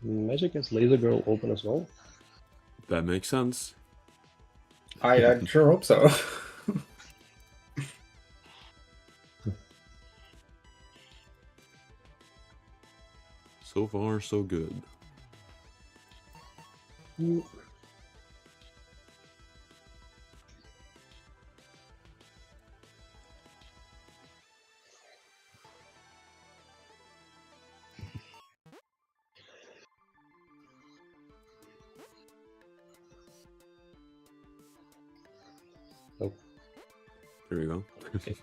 Magic has Laser Girl open as well. That makes sense. I sure hope so. So far, so good. Oh. There you go. Okay.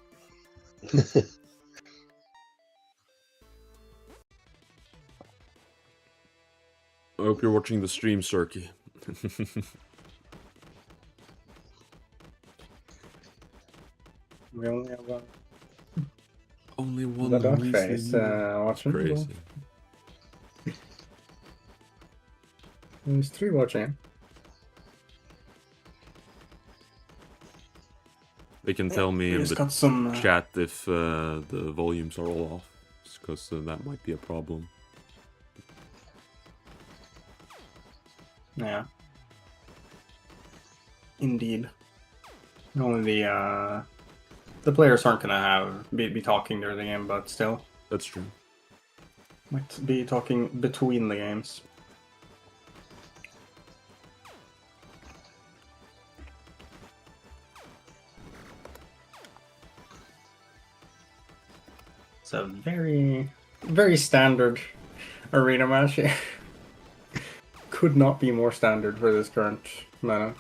I hope you're watching the stream, Cirky. We only have Only one the dog reason. face watching. Crazy. There's 3 watching. They can tell me in Just the got some chat if the volumes are all off, because that might be a problem. Yeah. Indeed. Only the players aren't gonna be talking during the game, but still. That's true. Might be talking between the games. It's a very, very standard arena match. Could not be more standard for this current meta.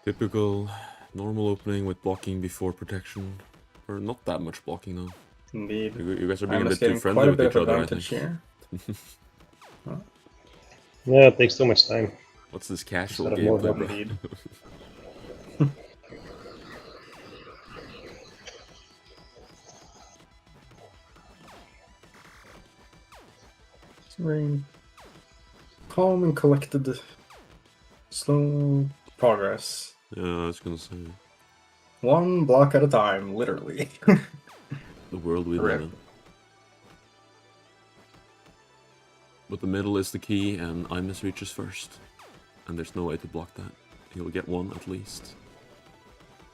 Typical normal opening with blocking before protection. Or not that much blocking though. Indeed. You guys are being a Imus bit too getting friendly quite a with bit each of other, I advantage think. here. Yeah, it takes so much time. What's this casual Instead of more gameplay, bro? Indeed. It's very calm and collected. Slow progress. Yeah, I was gonna say. One block at a time, literally. The world we Rip. live in. But the middle is the key, and Imus reaches first. And there's no way to block that. He'll get one at least.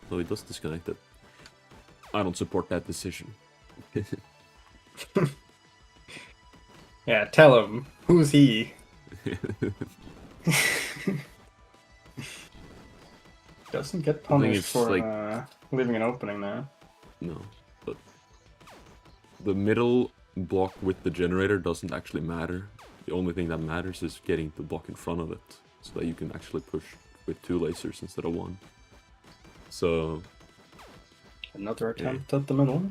So he does disconnect it. I don't support that decision. Yeah, tell him. Who's he? Doesn't get punished it's for like- leaving an opening now. No, but the middle block with the generator doesn't actually matter. The only thing that matters is getting the block in front of it, so that you can actually push with 2 lasers instead of 1. So, Another attempt at the middle.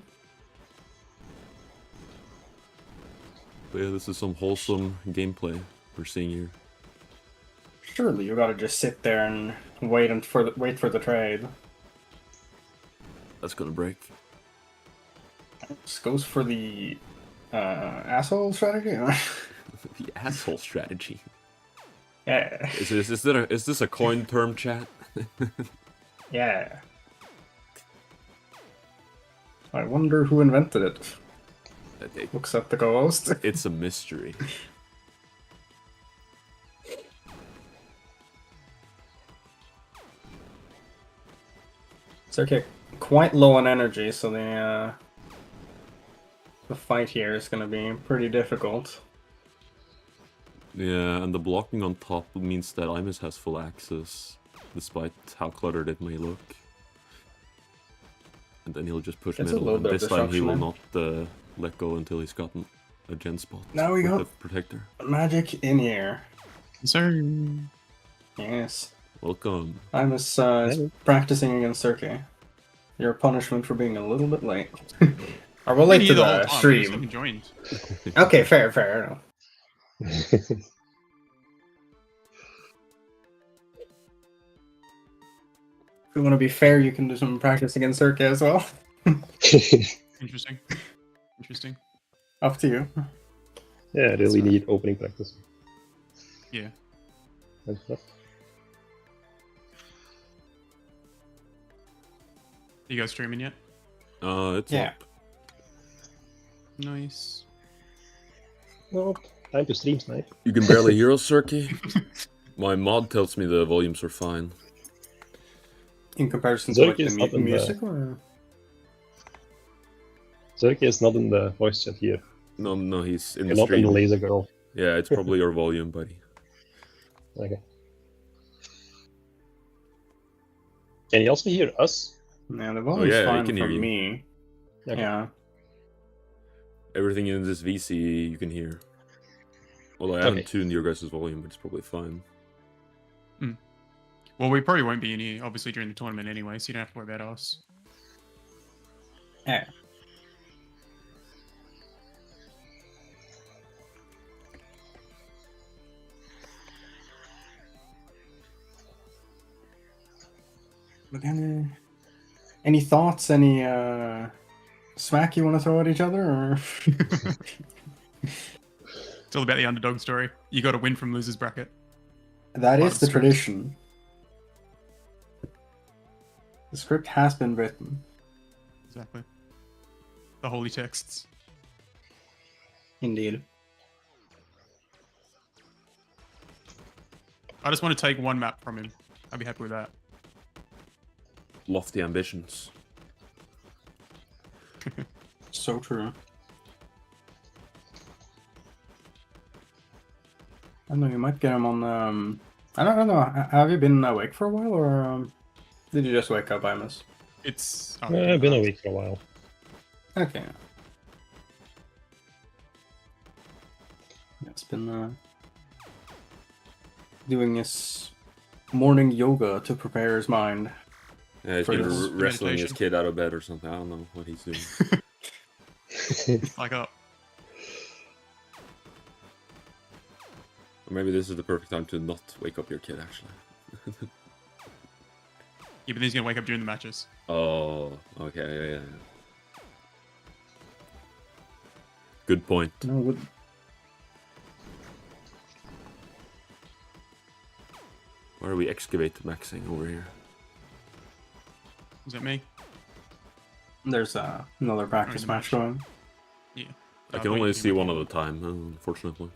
but yeah, this is some wholesome gameplay we're seeing here. Surely you gotta just sit there and wait for the trade. That's gonna break. This goes for the asshole strategy. The asshole strategy. Yeah. Is this a coin term, chat? Yeah. I wonder who invented it. Looks at the co-host. It's a mystery. It's okay. Quite low on energy, so the fight here is gonna be pretty difficult. Yeah, and the blocking on top means that Imus has full access, despite how cluttered it may look. And then he'll just push It's a middle, little and bit of this time he will disruption, not let go until he's gotten a gen spot Now we with got- the protector. Magic in here. Sir. Yes. Welcome. I was practicing against Cirque. Your punishment for being a little bit late. Or we're late to the stream. Joined. Okay, fair. If you want to be fair, you can do some practice against Cirque as well. Interesting. Up to you. Yeah, I really need opening practice. Yeah. And stuff. You guys streaming yet? It's Yeah. up. Nice. Well, time to stream tonight. You can barely hear us, Cirky. My mod tells me the volumes are fine. In comparison to Zerk like the is up in the- music, or Zerky is not in the voice chat here. No, he's in You're the not in stream. the Laser Girl. Yeah, it's probably your volume, buddy. Okay. Can you also hear us? yeah, the volume's yeah, you fine can hear for you. me. Okay. Yeah. Everything in this VC you can hear. Although I Okay. haven't tuned your guys' volume, but it's probably fine. Well, we probably won't be in here, obviously, during the tournament anyway, so you don't have to worry about us. Yeah. But any thoughts? Any smack you want to throw at each other, or It's all about the underdog story. You got to win from losers bracket. that Part is of the the script. tradition. The script has been written. Exactly. The holy texts. Indeed. I just want to take one map from him. I'd be happy with that. Lofty ambitions. So true. I don't know, you might get him on, I don't know, have you been awake for a while, or did you just wake up, Imus? It's... I've been awake for a while. Okay. It's been, doing his morning yoga to prepare his mind. Yeah, he's For been this wrestling his meditation. kid out of bed or something. I don't know what he's doing. Like up. Or maybe this is the perfect time to not wake up your kid, actually. Yeah, but then he's going to wake up during the matches. Oh, okay, yeah. Good point. No, would Why are we excavate maxing over here? Is that me? there's another practice the match match. going. Yeah. I can only see one at a time, unfortunately.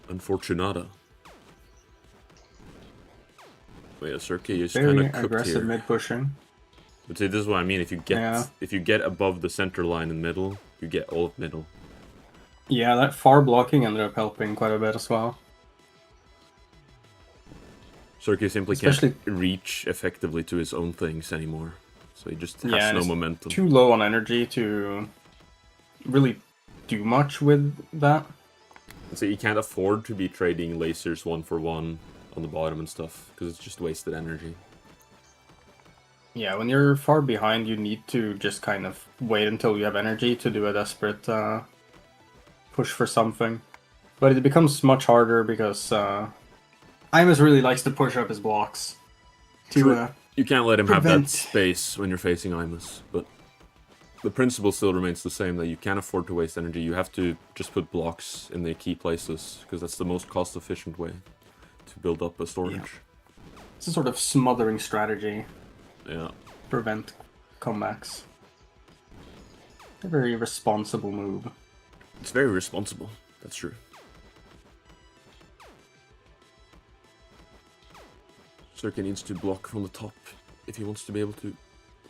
Unfortunata. Wait, Cirky is kind Very of cooked aggressive here. mid pushing. But see, this is what I mean. If you get above the center line in middle, you get all of middle. Yeah, that far blocking ended up helping quite a bit as well. Cirky simply Especially- can't reach effectively to his own things anymore. So he just has Yeah, no it's momentum. Too low on energy to really do much with that. So he can't afford to be trading lasers 1-for-1 on the bottom and stuff, because it's just wasted energy. Yeah, when you're far behind, you need to just kind of wait until you have energy to do a desperate push for something. But it becomes much harder because Imus really likes to push up his blocks. To You can't let him have that prevent- space when you're facing Imus, but the principle still remains the same, that you can't afford to waste energy. You have to just put blocks in the key places, because that's the most cost-efficient way to build up a storage. it's a sort of smothering strategy. Yeah. Prevent comebacks. A very responsible move. It's very responsible, that's true. Circuit needs to block from the top if he wants to be able to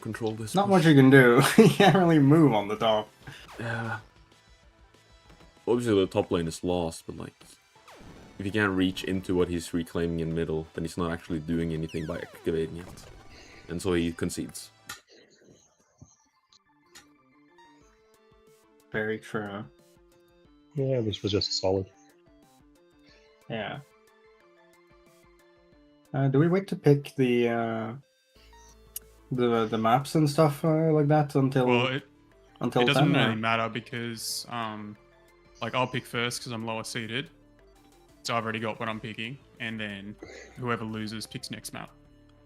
control this. Not push. much you can do. You can't really move on the top. Yeah. Obviously the top lane is lost, but like, if he can't reach into what he's reclaiming in middle, then he's not actually doing anything by activating it. And so he concedes. Very true. Yeah, this was just solid. Yeah. Do we wait to pick the maps and stuff like that until Well, it doesn't then? really or- matter because, like, I'll pick first because I'm lower seated. So I've already got what I'm picking. And then whoever loses picks next map.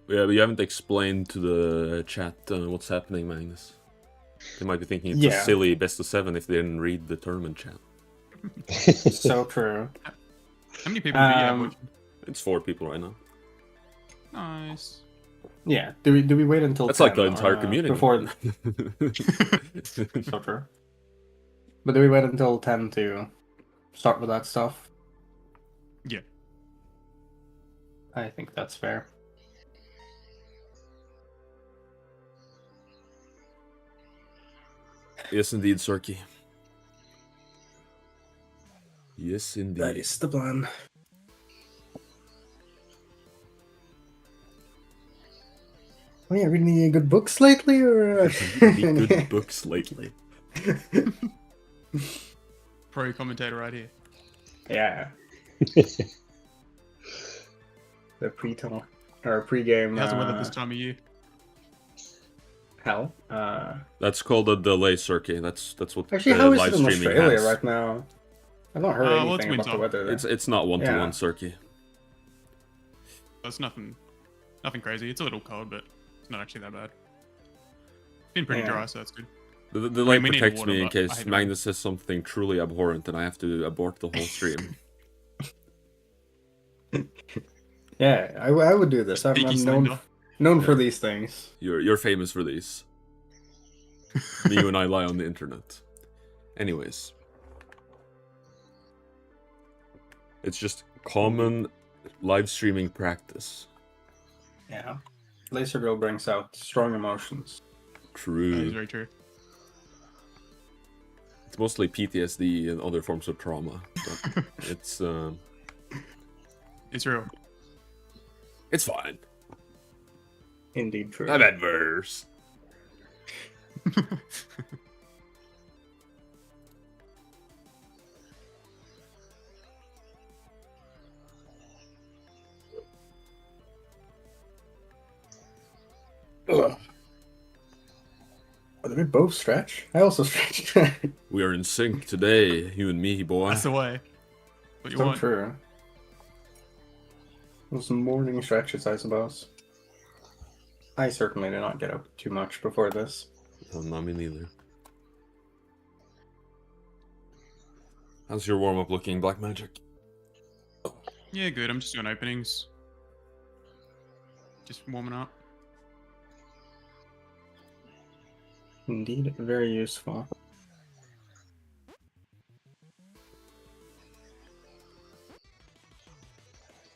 Yeah, but you haven't explained to the chat what's happening, Magnus. They might be thinking it's a Yeah. silly best of 7 if they didn't read the tournament chat. So true. How many people do you have Um, watching? It's 4 people right now. Nice. Yeah. Do we wait until That's 10, like the entire or, community. before? So true. But do we wait until 10 to start with that stuff? Yeah. I think that's fair. Yes, indeed, Sarky. Yes, indeed. That is the plan. Oh yeah, reading any good books lately, or Any good books lately? Pro commentator right here. Yeah. The pre-talk or pre-game. How's the weather this time of year? Hell. That's called a delay, Sarky. That's what Actually, the how is live it in streaming Australia has. right now? I've not heard Well, it's anything about the winter. weather there. It's not one to Yeah. one, Sarky. It's nothing crazy. It's a little cold, but it's not actually that bad. It's been pretty Yeah. dry, so that's good. The delay we need protects water, me in but I case hate it. Magnus says something truly abhorrent and I have to abort the whole stream. Yeah, I would do this. I'm Peaky known Slender. for these things. You're famous for these. Me and I lie on the internet. Anyways. It's just common live streaming practice. Yeah. Laser Girl brings out strong emotions. That is True. very true. It's mostly PTSD and other forms of trauma. But it's It's real. it's fine. Indeed true. I'm adverse. Ugh. Oh, did we both stretch? I also stretched. We are in sync today, you and me, boy. That's the way. What you So want? true. Those morning stretches, I suppose. I certainly did not get up too much before this. Oh, not me neither. How's your warm up looking, Black Magic? Yeah, good. I'm just doing openings. Just warming up. Indeed, very useful.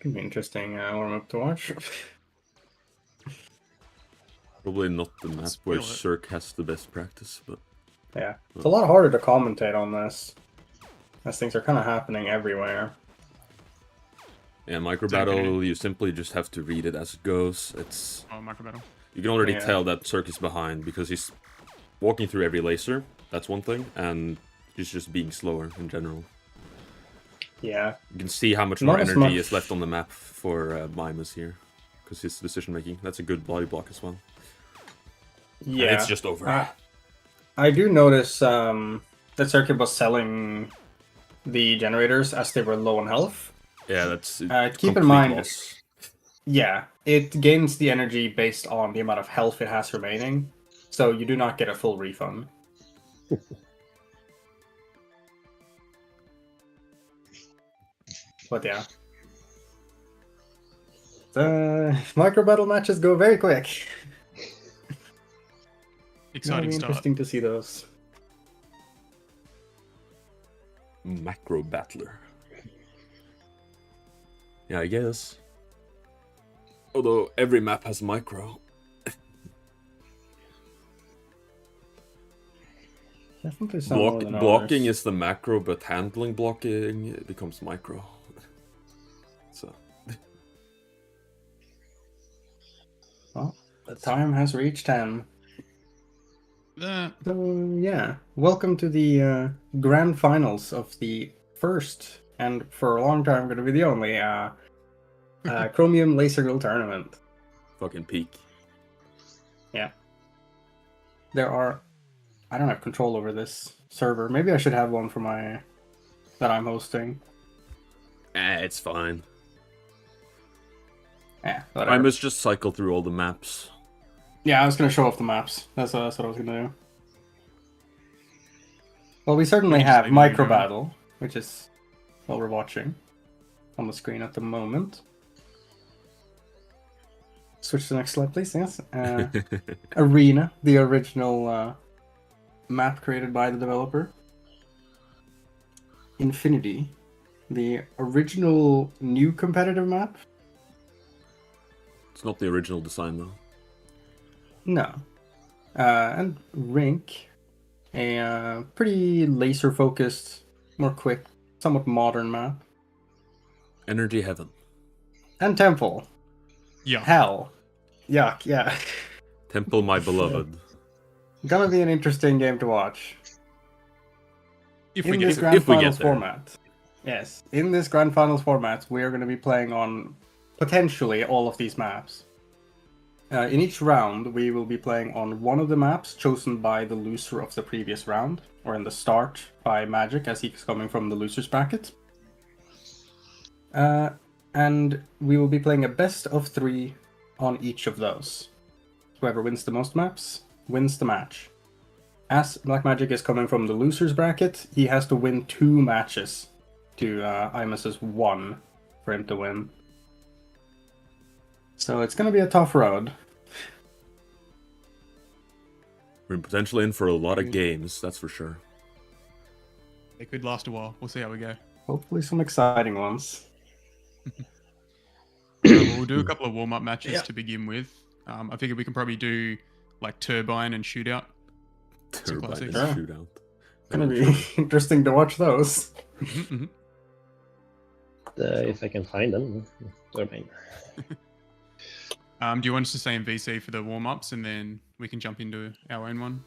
Could be interesting warm up to watch. Probably not the map where Spoil it. Cirque has the best practice, but Yeah, it's a lot harder to commentate on this, as things are kind of happening everywhere. yeah, micro It's okay. battle, you simply just have to read it as it goes. It's Oh, micro battle. you can already Yeah. tell that Cirque is behind because he's walking through every laser. That's one thing, and he's just being slower in general. Yeah, You can see how much Not more as energy much- is left on the map for Imus here, because his decision making. That's a good body block as well. And yeah. it's just over. I do notice that Circuit was selling the generators as they were low on health. Yeah, that's keep in complete mind- loss. Yeah, it gains the energy based on the amount of health it has remaining, so you do not get a full refund. But yeah. The micro battle matches go very quick. Exciting Very start. interesting to see those. Macro battler. Yeah, I guess. Although every map has micro. Definitely some more than Blocking others. is the macro, but handling blocking it becomes micro. So Well, the time has reached 10. So yeah, welcome to the grand finals of the first, and for a long time going to be the only, Chromium Laser Girl tournament. fucking peak. There are... I don't have control over this server. Maybe I should have one for my... that I'm hosting. It's fine. Yeah, whatever. I must just cycle through all the maps. Yeah, I was going to show off the maps. That's what I was going to do. Well, we certainly We can just have leave it Micro going. Battle, which is what we're watching on the screen at the moment. switch to the next slide, please. Yes. Arena, the original map created by the developer. Infinity, the original new competitive map. It's not the original design though. No. And Rink, a pretty laser-focused, more quick, somewhat modern map. Energy Heaven. And Temple. Yeah. Hell. Yuck, yeah. Temple, my beloved. Gonna be an interesting game to watch. If we In get this to Grand if we get Finals there. format. Yes. In this Grand Finals format, we are going to be playing on potentially all of these maps. In each round, we will be playing on one of the maps chosen by the loser of the previous round, or in the start by Magic, as he's coming from the loser's bracket. And we will be playing a best of 3 on each of those. Whoever wins the most maps wins the match. As Black Magic is coming from the loser's bracket, he has to win 2 matches to Imus's 1 for him to win. So it's going to be a tough road. We're potentially in for a lot of games, that's for sure. It could last a while. We'll see how we go. Hopefully some exciting ones. We'll do a couple of warm-up matches to begin with. I figure we can probably do like Turbine and Shootout. Turbine classic. and Shootout. Going to be interesting to watch those. If I can find them. Turbine. Do you want us to stay in VC for the warm-ups and then we can jump into our own one?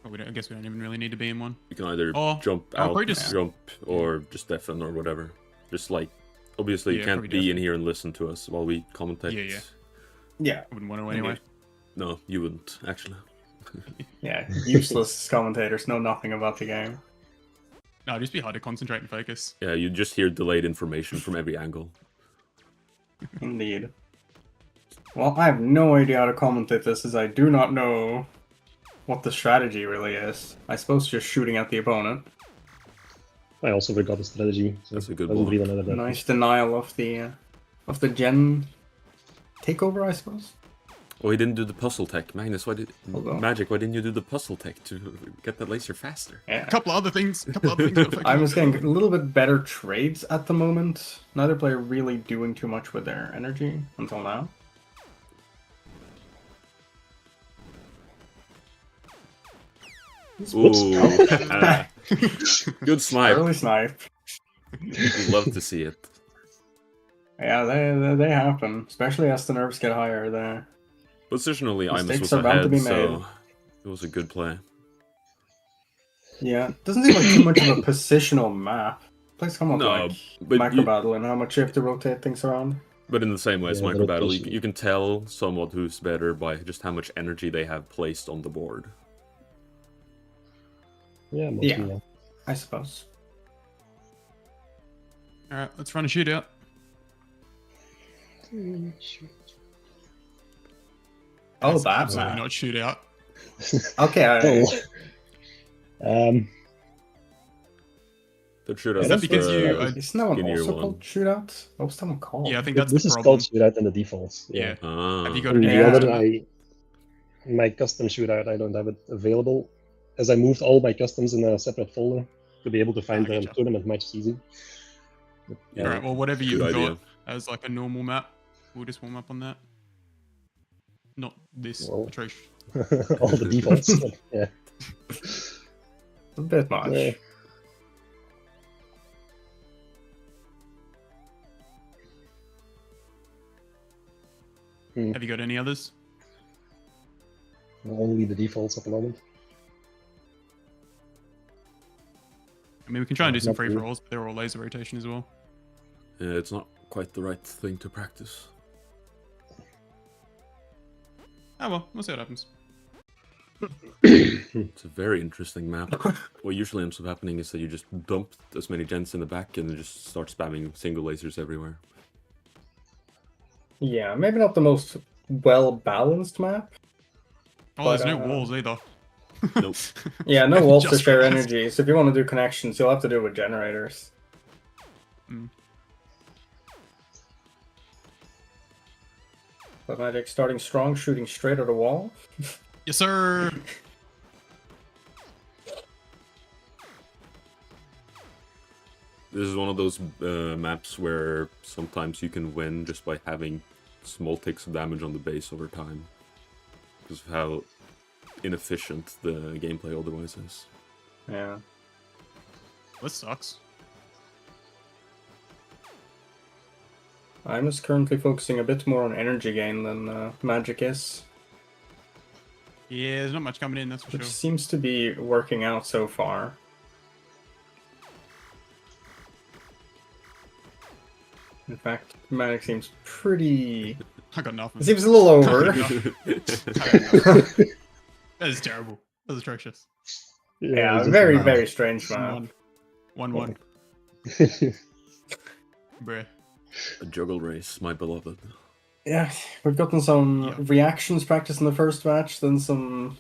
Or I guess we don't even really need to be in one. You can either Oh, jump I'll out, probably just- jump, or just deafen or whatever. Just like, obviously you Yeah, can't probably be in here and listen to us while we commentate. Yeah. Yeah, I wouldn't want to anyway. No, you wouldn't, actually. yeah. Useless commentators know nothing about the game. No, it'd just be hard to concentrate and focus. Yeah, you just hear delayed information from every angle. Indeed. Well, I have no idea how to commentate this, as I do not know what the strategy really is. I suppose just shooting at the opponent. I also forgot the strategy. So That's a good I will block. read another Nice denial of the gen takeover, I suppose. Oh, he didn't do the puzzle tech. Magnus, why did... Hold on. Magic, why didn't you do the puzzle tech to get that laser faster? Yeah. A couple other things. to focus I on. was getting a little bit better trades at the moment. Neither player really doing too much with their energy until now. Ooh, good snipe. Early snipe. Love to see it. Yeah, they happen, especially as the nerves get higher there. Positionally, Imus Mistakes was are bound to ahead, be so made. it was a good play. Yeah, doesn't seem like too much of a positional map. Plays somewhat No, like but Micro you- Battle and how much you have to rotate things around. But in the same way as Yeah, Micro Battle, rotation. you can tell somewhat who's better by just how much energy they have placed on the board. Yeah, mostly, Yeah. yeah. I suppose. Alright, let's run a shootout. Oh, That's that absolutely map. not shootout. Okay, Oh. That should Is have that because you- isn't that one skinnier also one. called Shootout? What was that one called? Yeah, I think that's This the is problem. called shootout in the defaults. Yeah. Ah. Have you got And any the other, Yeah. my custom shootout, I don't have it available, as I moved all my customs in a separate folder to be able to find the getcha. tournament matches easy. But, yeah, Alright, well, whatever you've Good idea. got as like a normal map, we'll just warm up on that. Not this, Well. Patrice. all the defaults. but, yeah. A bit much. Yeah. Have you got any others? Only the defaults at the moment. I mean, we can try and do some Not free really. for alls, but they're all laser rotation as well. Yeah, it's not quite the right thing to practice. Oh well, we'll see what happens. It's a very interesting map. What usually ends up happening is that you just dump as many gens in the back and then just start spamming single lasers everywhere. Yeah, maybe not the most well-balanced map. Oh, there's But, no walls either. Nope. Yeah, no walls to Just share realized. energy, so if you want to do connections, you'll have to do it with generators. But Magic starting strong, shooting straight at the wall. Yes, sir. This is one of those maps where sometimes you can win just by having small ticks of damage on the base over time. Because of how inefficient the gameplay otherwise is. Yeah. This sucks. I'm just currently focusing a bit more on energy gain than Magic is. Yeah, there's not much coming in, that's for Which sure. seems to be working out so far. In fact, Magic seems pretty... I got nothing. It seems a little over. That is terrible. That was atrocious. Yeah, it's just very, bad. very strange map. 1-1. Bruh. A juggle race, my beloved. Yeah, we've gotten some Yeah. reactions practice in the first match, then some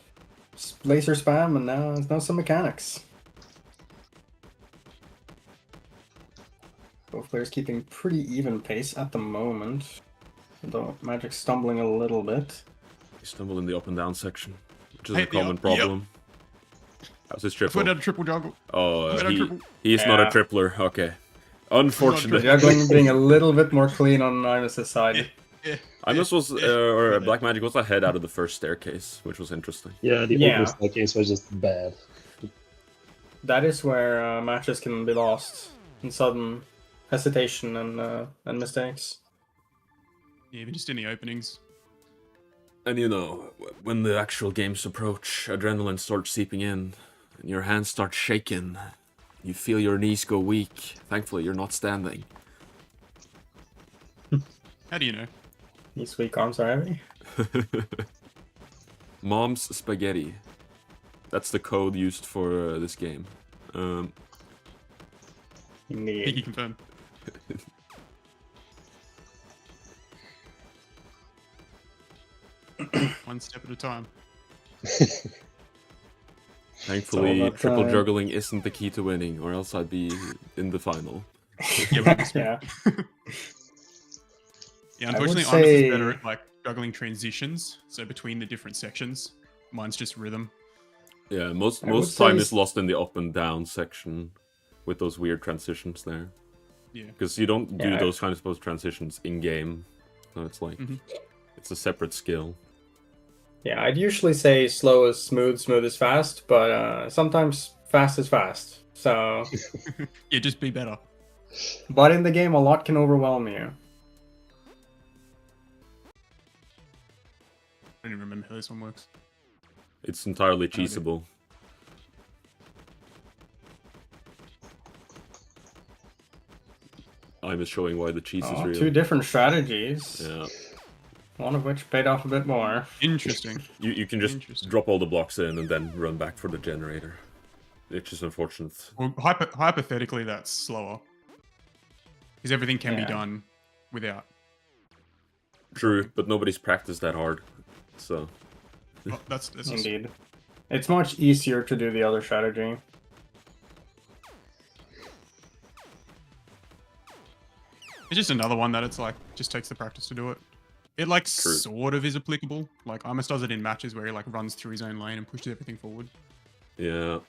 laser spam, and now some mechanics. Both players keeping pretty even pace at the moment. Although Magic's stumbling a little bit. You stumble in the up and down section, which is Hey, a common yep. problem. How's his Put triple? out a triple juggle. Oh, Put out a triple. he's not a Yeah. tripler. Okay. Unfortunate. Juggling being a little bit more clean on Imus' side. Imus was, or Black Magic was ahead out of the first staircase, which was interesting. Yeah, the Yeah. opening staircase was just bad. That is where matches can be lost in sudden hesitation and mistakes. Yeah, even just in the openings. And you know, when the actual games approach, adrenaline starts seeping in, and your hands start shaking. You feel your knees go weak. Thankfully, you're not standing. How do you know? These weak arms are heavy. Mom's spaghetti. That's the code used for this game. Pinky Indeed. confirmed. One step at a time. Thankfully, So, but, triple juggling isn't the key to winning, or else I'd be in the final. Yeah, but Yeah. Yeah, I would unfortunately, Imus say- is better at like juggling transitions, so between the different sections. Mine's just rhythm. Yeah, most I would time say is lost in the up and down section with those weird transitions there. Yeah. Because you don't do Yeah. those kinds of transitions in game, so it's like Mhm. it's a separate skill. Yeah, I'd usually say slow is smooth, smooth is fast, but sometimes fast is fast. So, Yeah, just be better. but in the game, a lot can overwhelm you. I don't even remember how this one works. It's entirely do. cheesable. I'm just showing why the cheese is real. Two different strategies, Yeah, one of which paid off a bit more. Interesting. you can just Interesting. drop all the blocks in and then run back for the generator, which is unfortunate. Well, hypothetically, that's slower. Because everything can be Yeah. done without. True, but nobody's practiced that hard, so Well, that's just, Indeed. It's much easier to do the other strategy. it's just another one that it's like just takes the practice to do it. It like True. sort of is applicable. Like Imus does it in matches where he like runs through his own lane and pushes everything forward. yeah.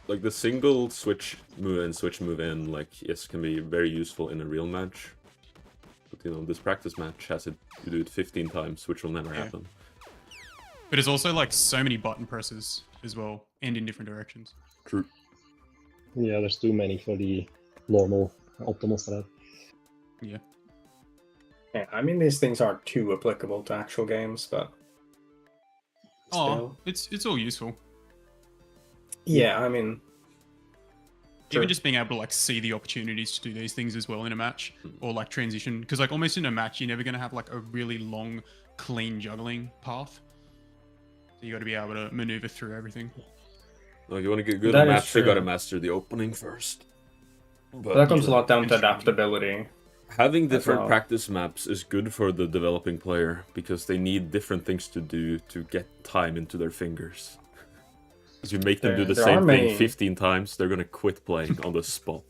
Like the single switch move and switch move in, like yes, can be very useful in a real match. But you know, this practice match has it, you do it 15 times, which will never Yeah. happen. But it's also like so many button presses as well, and in different directions. True. Yeah, there's too many for the normal optimal setup. Yeah. Yeah, I mean these things aren't too applicable to actual games, but Oh, still. it's all useful. Yeah, I mean, Sure. Even just being able to like see the opportunities to do these things as well in a match, or like transition, because like almost in a match you're never gonna have like a really long, clean juggling path. So you got to be able to maneuver through everything. Like you want to get good That at is match, you got to true. master the opening first. But that comes a lot down to Interesting. adaptability. having as different well. practice maps is good for the developing player because they need different things to do to get time into their fingers. As you make them do the There same are thing many- 15 times, they're gonna quit playing on the spot.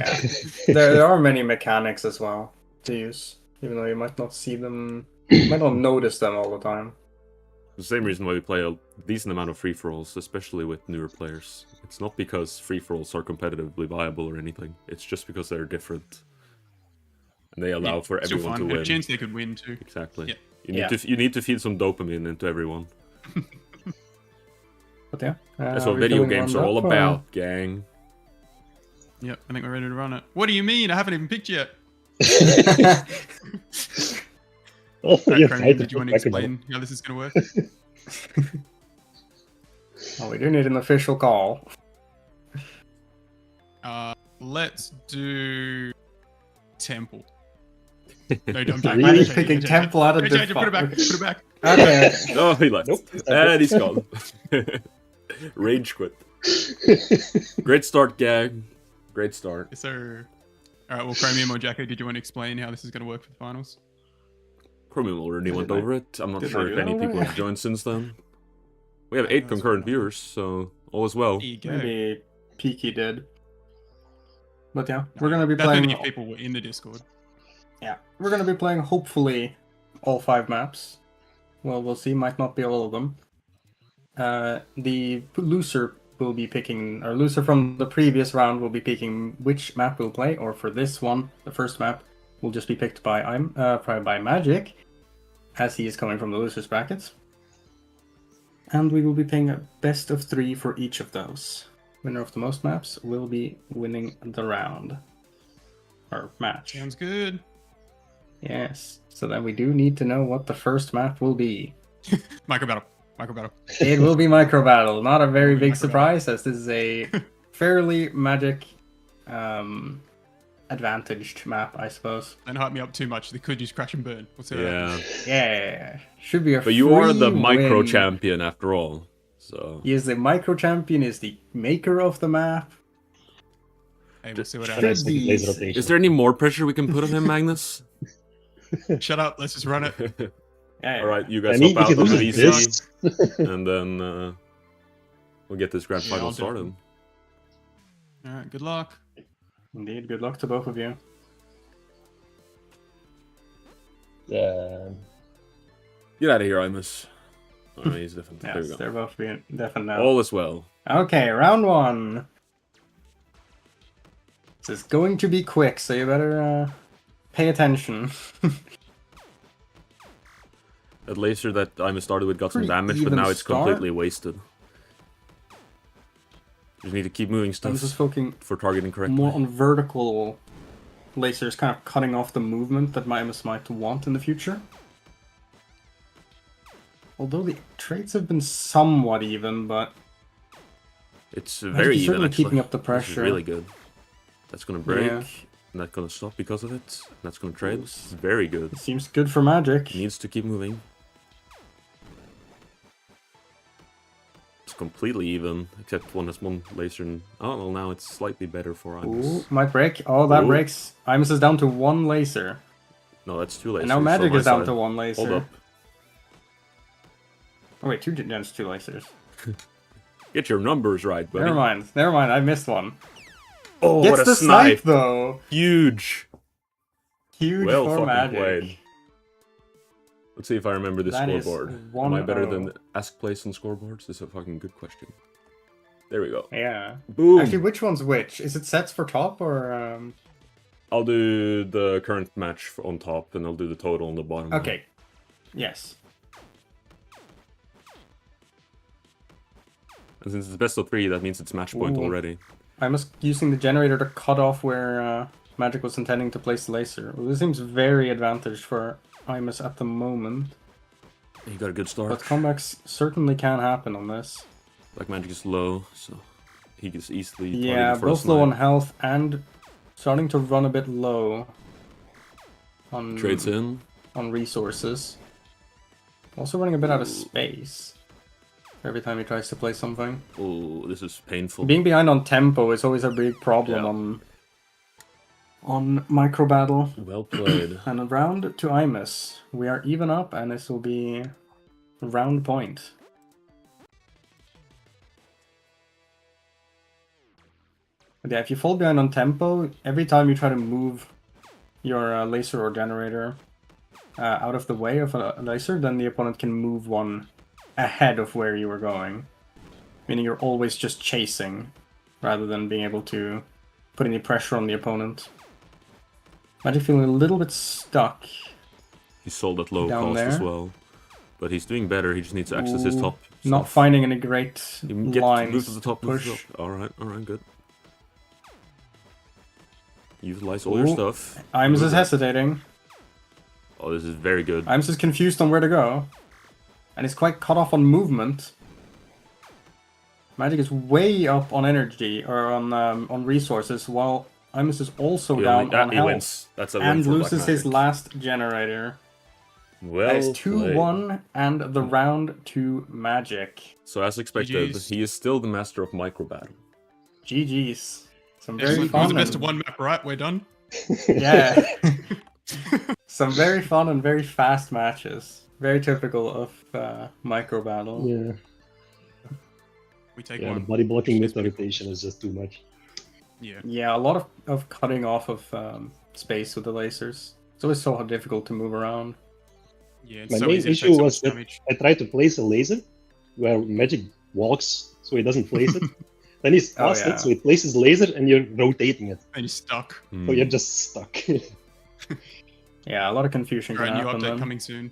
Yeah. There are many mechanics as well to use, even though you might not see them, might not notice them all the time. The same reason why we play a decent amount of free-for-alls, especially with newer players. It's not because free-for-alls are competitively viable or anything. It's just because they're different. And they allow for Still everyone fun. to A win. chance they could win too. Exactly. Yeah. You need to feed some dopamine into everyone. But yeah, That's are what we video feeling games are warmed all up, or- about, gang. Yep, I think we're ready to run it. What do you mean? I haven't even picked yet. Oh, Alright, you're Chromium, right. did you want to explain how this is going to work? Well, we do need an official call. Let's do Temple. No, I'm Really? Why are you picking Temple out of Put the it back. Put it back. Okay, okay. Oh, he left. Nope. And he's gone. Rage quit. Great start, gang. Great start. Yes, sir. Alright, well, Chromium or Jacko, did you want to explain how this is going to work for the finals? Chromium already went over it. I'm not Did I sure do if that any people already? have joined since then. We have 8 That's concurrent fine. viewers, so all is well. There you go. Maybe Peaky did. But yeah, we're gonna be That playing. many people were in the Discord. Yeah, we're gonna be playing hopefully all 5 maps. Well, we'll see. Might not be all of them. The loser will be picking, or loser from the previous round will be picking which map we'll play. Or for this one, the first map will just be picked by by Magic, as he is coming from the losers brackets. And we will be playing a best of 3 for each of those. Winner of the most maps will be winning the round or match. Sounds good. Yes. So then we do need to know what the first map will be. Micro battle. Micro battle. It will be Micro Battle. Not a very It will be big Micro surprise, as this is a fairly Magic advantaged map, I suppose. Don't hype me up too much. They could just crash and burn. What's that? Yeah. Yeah, should be a But you are the free micro win. champion after all. So He is the Micro Champion, is the maker of the map. Hey, we'll see what And I happens. Should think be laser easy. rotation. is there any more pressure we can put on him, Magnus? Shut up. Let's just run it. Yeah, All right, you I guys mean, hop if out you on the lose VC, this, and then we'll get this grand Yeah, final I'll do it. started. Alright, good luck. Indeed, good luck to both of you. Get out of here, Imus. Oh, he's different. There we Yes, go. they're both being deafened now. All is well. Okay, round 1. This is going to be quick, so you better pay attention. That laser that Imus started with got some Pretty damage, but even now it's start. completely wasted. Just need to keep moving I'm stuff just focusing for targeting correctly. more on vertical lasers, kind of cutting off the movement that Imus might want in the future. Although the trades have been somewhat even, but It's Magic very is even, certainly actually. keeping up the This is pressure. really good. That's gonna break. Yeah. And that's gonna stop because of it. And that's gonna trade. Ooh. It's very good. it seems good for Magic. Needs to keep moving. It's completely even, except one has one laser. And... oh, well, now it's slightly better for Ooh, Imus. might break. Oh, that Ooh. breaks. Imus is down to 1 laser. No, that's 2 lasers. And now Magic on my is down side. to 1 laser. Hold up. Oh wait, 2 gens, 2 lasers. Get your numbers right, buddy. Never mind. Never mind. I missed one. Oh, Gets what a the snipe! though. Huge. Huge Well for fucking Magic. played. Let's see if I remember this That is scoreboard. Am I better 1-0. than Ask Place on scoreboards? This is a fucking good question. There we go. Yeah. Boom! Actually, which one's which? Is it sets for top or I'll do the current match on top, and I'll do the total on the bottom. Okay. Yes. And since it's best of 3, that means it's match point Ooh. already. I was using the generator to cut off where Magic was intending to place the laser. Well, this seems very advantaged for Imus at the moment. You got a good start. But comebacks certainly can happen on this. Black Magic is low, so he gets easily Yeah, targeted for a both low on snipe. health and starting to run a bit low on Trades in. on resources. Also running a bit out of space every time he tries to play something. Oh, this is painful. Being behind on tempo is always a big problem Yeah. on Micro Battle. Well played. And a round to Imus. We are even up, and this will be round point. But yeah, if you fall behind on tempo, every time you try to move your laser or generator out of the way of a laser, then the opponent can move one ahead of where you were going. Meaning you're always just chasing, rather than being able to put any pressure on the opponent. Magic feeling a little bit stuck. He's sold at low Down cost as there. well. But he's doing better, he just needs to access his top Not stuff. finding any great You can get lines move to the top, move to push. the top. Alright, good. Utilize all your stuff. Imus Move is that. hesitating. Oh, this is very good. Imus is confused on where to go. And he's quite cut off on movement. Magic is way up on energy, or on resources, while Imus is also down on he health. wins. That's a win And for Black loses his Magic. last generator. Well That is played. 2-1 and the round to Magic. So as expected, GG's. he is still the master of micro battle. GG's. Some Yeah, very we're fun. the best of and- one map, right? We're done. Yeah. Some very fun and very fast matches. Very typical of micro battle. Yeah, We take yeah. The one. body blocking with It's the pretty cool. rotation is just too much. Yeah. Yeah, a lot of cutting off of space with the lasers. It's always so difficult to move around. Yeah, it's My so main easy to issue take so was much that damage. I tried to place a laser where Magic walks, so he doesn't place it. Then he's Oh, past yeah. it, so he places laser and you're rotating it. And you're stuck. Hmm. So you're just stuck. Yeah, a lot of confusion Alright, can new happen update then. coming soon.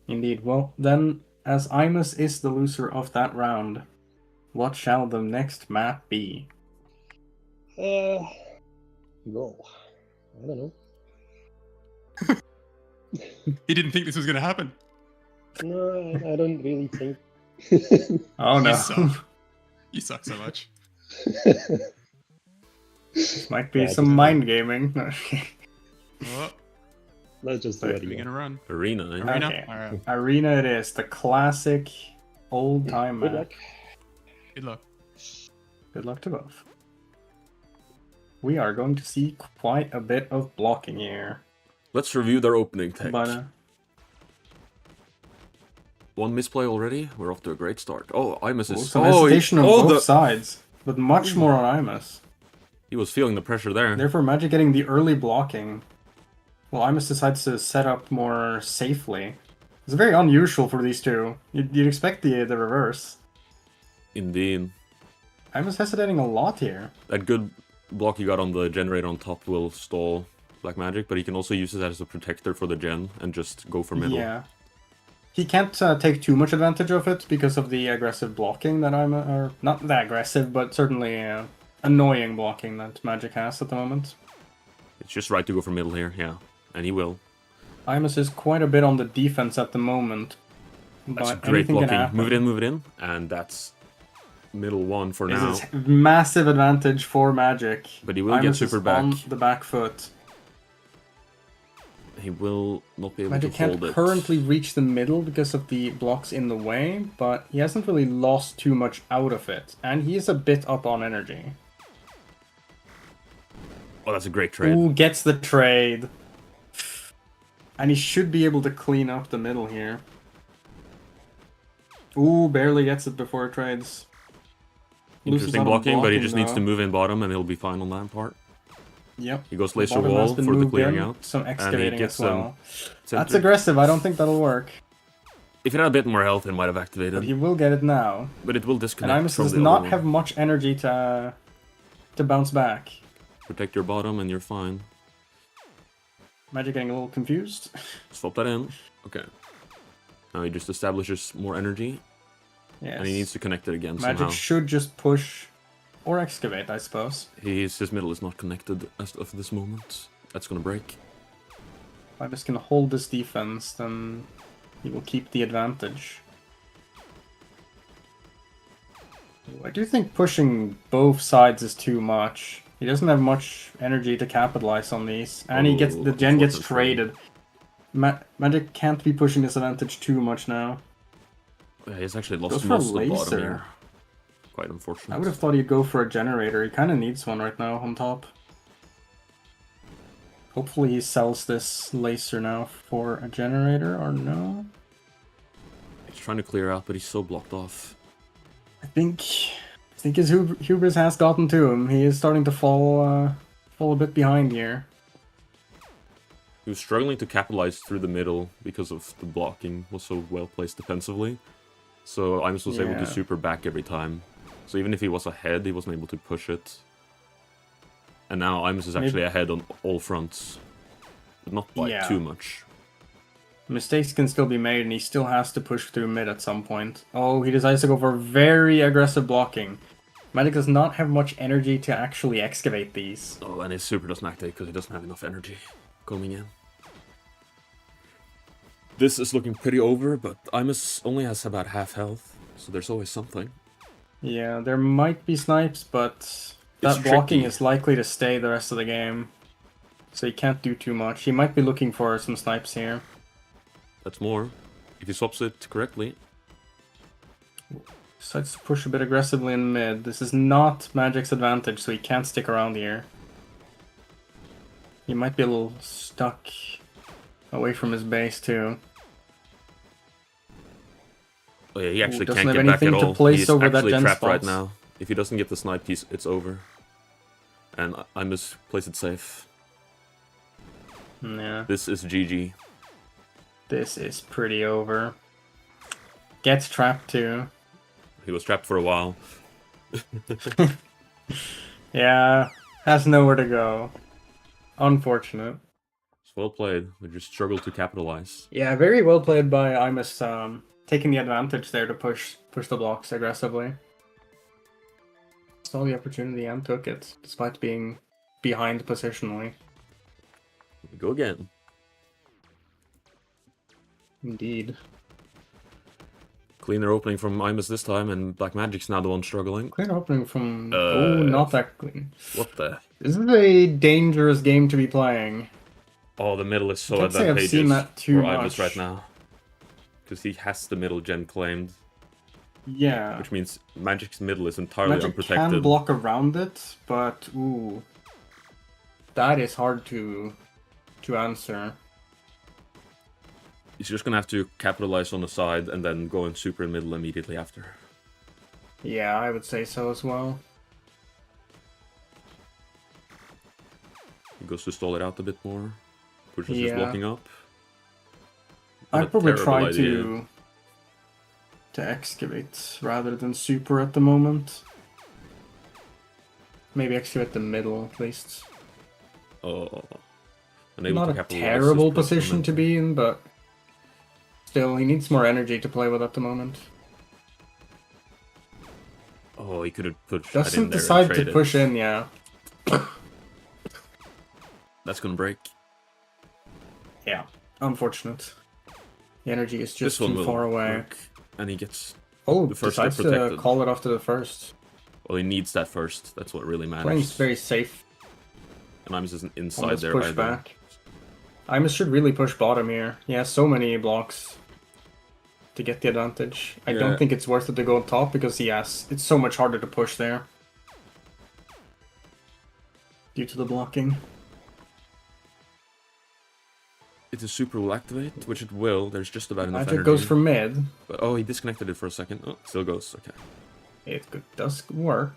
Indeed. Well, then, as Imus is the loser of that round, what shall the next map be? No, I don't know. He didn't think this was gonna happen. No, I don't really think. Oh no. You suck. You suck so much. This might be Yeah, some just- mind gaming. Oh, Let's just do Wait, it we're again. gonna run. Arena. eh? Arena? Okay. Alright. Arena it is, the classic old time Good map. luck. Good luck. Good luck to both. We are going to see quite a bit of blocking here. Let's review their opening tech. But One misplay already. We're off to a great start. Oh, Imus is. some Oh, hesitation on oh, both sides, but much more on Imus. he was feeling the pressure there. Therefore, Magic getting the early blocking. Well, Imus decides to set up more safely. It's very unusual for these two. You'd expect the reverse. Indeed. Imus hesitating a lot here. That good block you got on the generator on top will stall Black Magic, but he can also use it as a protector for the gen and just go for middle. Yeah. He can't take too much advantage of it because of the aggressive blocking that or not that aggressive, but certainly annoying blocking that Magic has at the moment. It's just right to go for middle here, yeah. And he will. Imus is quite a bit on the defense at the moment. That's But great anything can blocking. happen. Move it in. And that's middle one for This now. is massive advantage for Magic. But he will get Imus super is back. on the back foot. He will not be able Magic to can't hold it. currently reach the middle because of the blocks in the way, but he hasn't really lost too much out of it. And he is a bit up on energy. Oh, that's a great trade. Ooh, gets the trade. And he should be able to clean up the middle here. Ooh, barely gets it before it trades. Loses Interesting out on blocking, but he just needs to though. move in bottom and he'll be fine on that part. Yep. He goes The laser bottom has wall been for the moved clearing in, out. Some and he excavating gets as well. That's center. aggressive. I don't think that'll work. If it had a bit more health, it might have activated. But he will get it now. But it will And disconnect Imus from does the not other one. have much energy to bounce back. Protect your bottom and you're fine. Magic getting a little confused. Swap that in. Okay. Now he just establishes more energy. Yes. And he needs to connect it again Magic somehow. should just push or excavate, I suppose. His middle is not connected as of this moment. That's gonna break. If Imus can hold this defense, then he will keep the advantage. I do think pushing both sides is too much. He doesn't have much energy to capitalize on these, and he gets the gen gets unfortunately. traded. Magic can't be pushing this advantage too much now. Yeah, he's actually Goes lost for most of the laser. bottom here. Quite unfortunate. I would have thought he'd go for a generator. He kind of needs one right now on top. Hopefully he sells this laser now for a generator, or no? He's trying to clear out, but he's so blocked off. I think I think his hubris has gotten to him. He is starting to fall a bit behind here. He was struggling to capitalize through the middle because of the blocking was so well placed defensively. So Imus was able to super back every time. So even if he was ahead, he wasn't able to push it. And now Imus is actually ahead on all fronts. But not by too much. Mistakes can still be made, and he still has to push through mid at some point. Oh, he decides to go for very aggressive blocking. Magic does not have much energy to actually excavate these. Oh, and his super doesn't activate because he doesn't have enough energy coming in. This is looking pretty over, but Imus only has about half health, so there's always something. Yeah, there might be snipes, but that blocking is likely to stay the rest of the game. So he can't do too much. He might be looking for some snipes here. That's more. If he swaps it correctly. Decides to push a bit aggressively in mid. This is not Magic's advantage, so he can't stick around here. He might be a little stuck away from his base too. Oh yeah, he actually doesn't can't have get back at anything to all. place He's over that actually gen trapped right spots. now. If he doesn't get the snipe, it's over. And Imus plays it safe. Yeah. This is GG. This is pretty over. Gets trapped too. He was trapped for a while. Yeah, has nowhere to go. Unfortunate. It's well played. We just struggled to capitalize. Yeah, very well played by Imus, taking the advantage there to push the blocks aggressively. Saw the opportunity and took it, despite being behind positionally. We go again. Indeed. Cleaner opening from Imus this time, and Black Magic's now the one struggling. Clean opening from... oh, not that clean. What the? This is a dangerous game to be playing. Oh, the middle is so Can't say I've advantageous seen that too for Imus much. right now. Because he has the middle gen claimed. Yeah. Which means Magic's middle is entirely Magic unprotected. can block around it, but ooh, that is hard to answer. He's just gonna have to capitalize on the side and then go in super in middle immediately after. Yeah, I would say so as well. He goes to stall it out a bit more. Pushes his Yeah. blocking up. I'd probably terrible try idea. to excavate rather than super at the moment. Maybe excavate the middle at least. Oh, unable Not to a capitalize terrible his plus position to momentum. be in, but still, he needs more energy to play with at the moment. Oh, he could have pushed that in Doesn't there. decide and to traded. push in, yeah. That's gonna break. Yeah, unfortunate. The energy is just This one too will far away. work. And he gets... Oh, The first step decides to protected. call it off to the first. Well, he needs that first. That's what really Playing matters. very safe. And Imus isn't inside Almost there push either. back. Imus should really push bottom here. He has so many blocks to get the advantage. I Yeah. don't think it's worth it to go on top because it's so much harder to push there. Due to the blocking. If the super will activate, which it will, there's just about enough Magic energy. goes for mid. But, oh, he disconnected it for a second. Oh, still goes. Okay. Does work.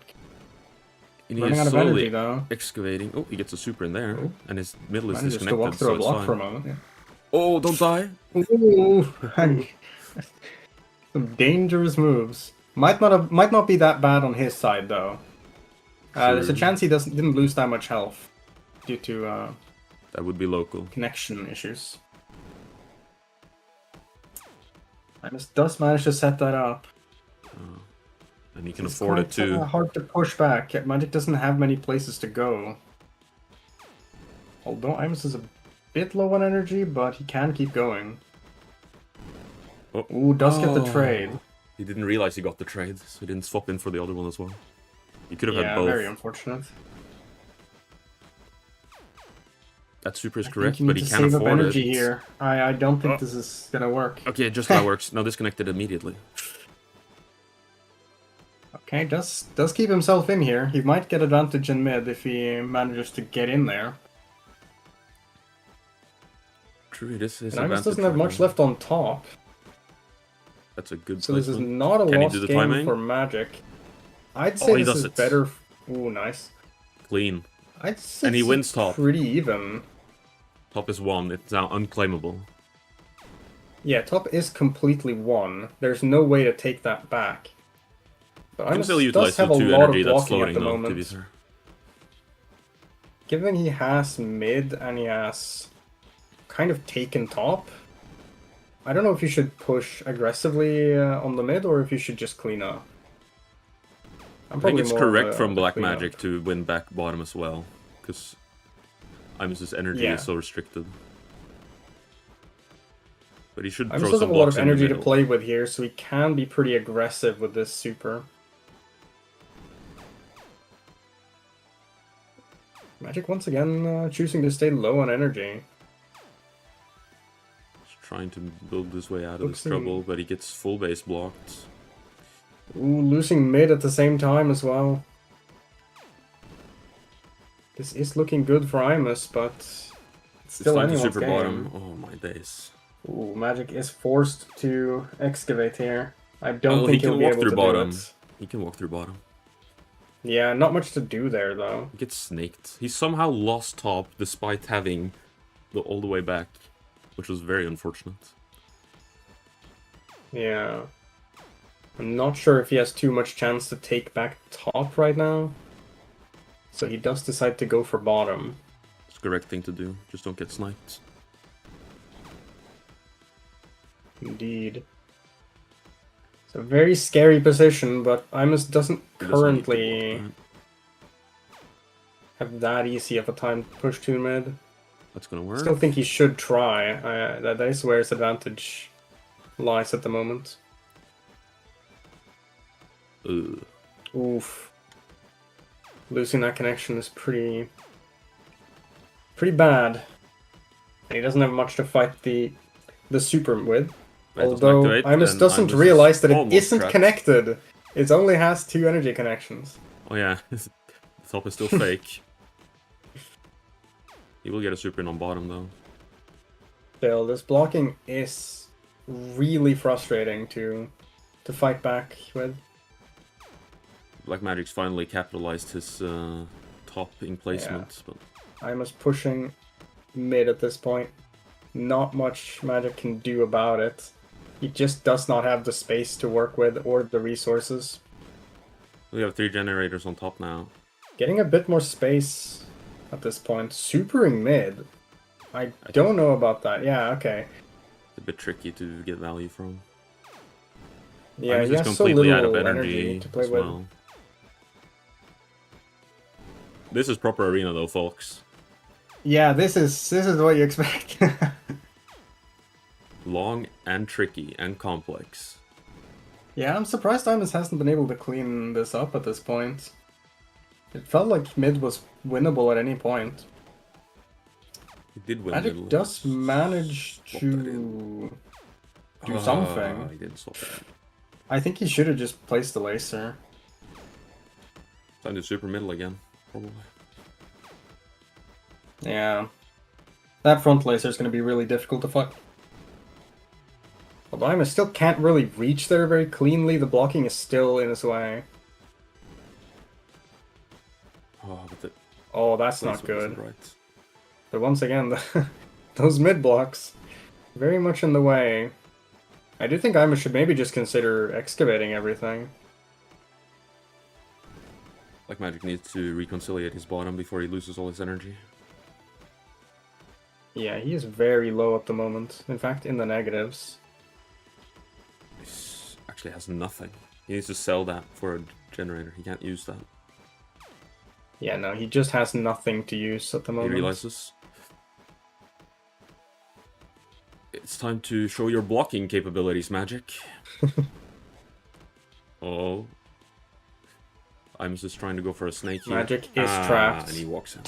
And he Running is out of slowly energy though. excavating. Oh, he gets a super in there. Oh. And his middle is Manages to disconnected, walk through so a it's block fine. for a moment. Yeah. Oh, don't die! Ooh, some dangerous moves. Might not be that bad on his side though. There's a True. chance he didn't lose that much health due to That would be local. connection issues. Imus does manage to set that up. And he can It's afford it quite, too. hard to push back. Magic doesn't have many places to go. Although Imus is a bit low on energy, but he can keep going. Oh. Ooh, does get the trade. He didn't realize he got the trade, so he didn't swap in for the other one as well. He could have had Yeah, both. very unfortunate. That super is I correct, think you but need he to can't save up afford energy it. here. I don't think Oh. this is gonna work. Okay, just now works. Now disconnected immediately. Okay, does keep himself in here. He might get advantage in mid if he manages to get in there. True, this is And Imus advantage doesn't have right much now. left on top, That's a good so this is placement. not a Can he lost do the game timing? for Magic. I'd say he this does is it. better. Ooh, nice. Clean. I'd say And he this wins is top. pretty even. Top is 1. It's now unclaimable. Yeah, top is completely won. There's no way to take that back. But You can Imus still does utilize the have a 2 lot energy of that's blocking at floating the though, to be moment. fair. Given he has mid and he has kind of taken top, I don't know if you should push aggressively on the mid or if you should just clean up. I think it's more of correct a from Black cleanup. Magic to win back bottom as well, because Imus's energy Yeah. is so restricted. But he should Imus throw does some have a lot blocks of in the energy to middle. play with here, so he can be pretty aggressive with this super. Magic once again choosing to stay low on energy. He's trying to build his way out of this Looks trouble, but he gets full base blocked. Ooh, losing mid at the same time as well. This is looking good for Imus, but it's It's still time to anyone's super game. bottom. Oh my days. Ooh, Magic is forced to excavate here. I don't Well, think he can he'll be walk able through to bottom. do it. He can walk through bottom. Yeah, not much to do there though. He gets snaked. He somehow lost top despite having all the way back, which was very unfortunate. Yeah. I'm not sure if he has too much chance to take back top right now. So he does decide to go for bottom. It's the correct thing to do. Just don't get sniped. Indeed. It's a very scary position, but Imus doesn't He doesn't need to currently block that. have that easy of a time to push to mid. That's gonna work. Still think he should try. That is where his advantage lies at the moment. Ugh. Oof. Losing that connection is pretty bad. And he doesn't have much to fight the super with. Right, doesn't Although activate, Imus and doesn't Imus is realize that it almost isn't trapped. connected. It only has 2 energy connections. Oh yeah, the top is still fake. He will get a super in on bottom though. Still, this blocking is really frustrating to fight back with. Black Magic's finally capitalized his topping placement, but Imus pushing mid at this point. Not much Magic can do about it. He just does not have the space to work with or the resources. we have 3 generators on top now. Getting a bit more space at this point. Supering mid. I don't know about that. Yeah, okay. It's a bit tricky to get value from. Yeah, Imus he is has so completely little out of energy energy to play as with. well. This is proper arena though, folks. Yeah, this is what you expect. Long and tricky and complex. Yeah, I'm surprised Imus hasn't been able to clean this up at this point. It felt like mid was winnable at any point. He did win. Magic middle. does manage Swap that in. to do Ah, something. He didn't swap that in. I think he should have just placed the laser. Time to super middle again, probably. Yeah. That front laser is going to be really difficult to fight. Although Imus still can't really reach there very cleanly, the blocking is still in his way. Oh, but the Oh, that's not placement wasn't good. right. But once again, those mid blocks, very much in the way. I do think Imus should maybe just consider excavating everything. Black Magic needs to reconciliate his bottom before he loses all his energy. Yeah, he is very low at the moment. In fact, in the negatives. He actually has nothing. He needs to sell that for a generator. He can't use that. Yeah, no, he just has nothing to use at the He moment. realizes. It's time to show your blocking capabilities, Magic. Oh. Imus is trying to go for a snake here. Magic is trapped. And he walks in.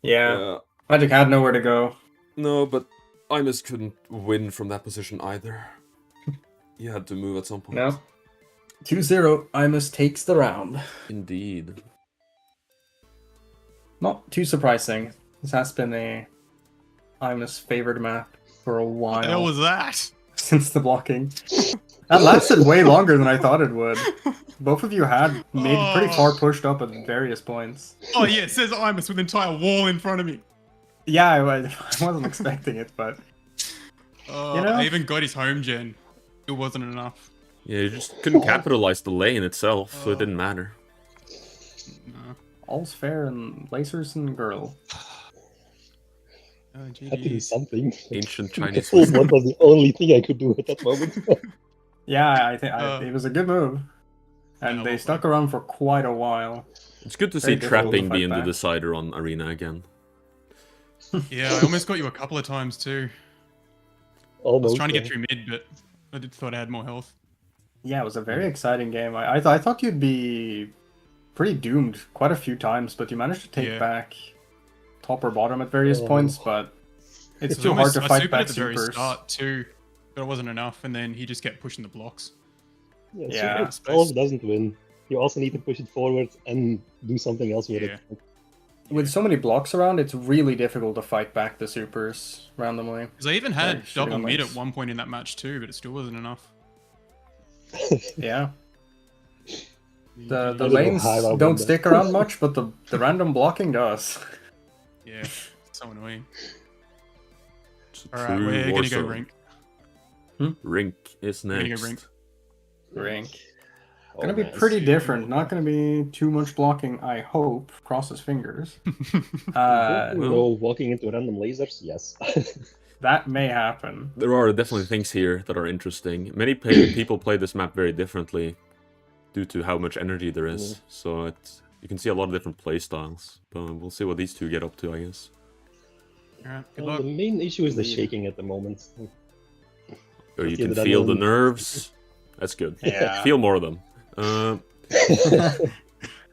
Yeah, Magic had nowhere to go. No, but Imus couldn't win from that position either. He had to move at some point. No. 2-0, Imus takes the round. Indeed. Not too surprising. This has been a Imus favored map for a while. What the hell was that? Since the blocking. That lasted way longer than I thought it would. Both of you had made pretty far pushed up at various points. Oh yeah, it says Imus with an entire wall in front of me. Yeah, I wasn't expecting it, but you know, I even got his home gen. It wasn't enough. Yeah, you just couldn't capitalize the lane itself, so it didn't matter. No. all's fair in lasers and girl. Oh, Had to do GG. Ancient something. The Chinese full whisper. one was the only thing I could do at that moment. Yeah, I think Uh, it was a good move, and yeah, they well stuck around for quite a while. It's good to Very see difficult to trapping fight being the back. decider on Arena again. Yeah, I almost got you a couple of times too. I Almost. was trying to get yeah. through mid, but I thought I had more health. Yeah, it was a very exciting game. I thought you'd be pretty doomed quite a few times, but you managed to take Yeah. back top or bottom at various Oh. points. But it's It was too hard to I fight supered back at the very supers. start too, but it wasn't enough, and then he just kept pushing the blocks. Yeah, Yeah. Super Stalls doesn't win. You also need to push it forward and do something else with Yeah. it. With so many blocks around, it's really difficult to fight back the supers randomly. Because I even had Yeah, shooting double on mid lanes. at one point in that match too, but it still wasn't enough. Yeah, the I don't know lanes how I won don't that. stick around much, but the random blocking does. Yeah, so annoying. It's a All right, true we're gonna go Warzone. rink. Rink is We're gonna next. go rink. Rank. Oh, Gonna be man. pretty different. Not gonna be too much blocking, I hope. Cross his fingers. Oh, well- no, walking into random lasers? Yes. That may happen. There are definitely things here that are interesting. Many people play this map very differently due to how much energy there is. So you can see a lot of different play styles. But we'll see what these two get up to, I guess. All right, good Well, luck. the main issue is the Indeed. shaking at the moment. Or you Yeah, can that feel the one- nerves. That's good. Yeah. Feel more of them.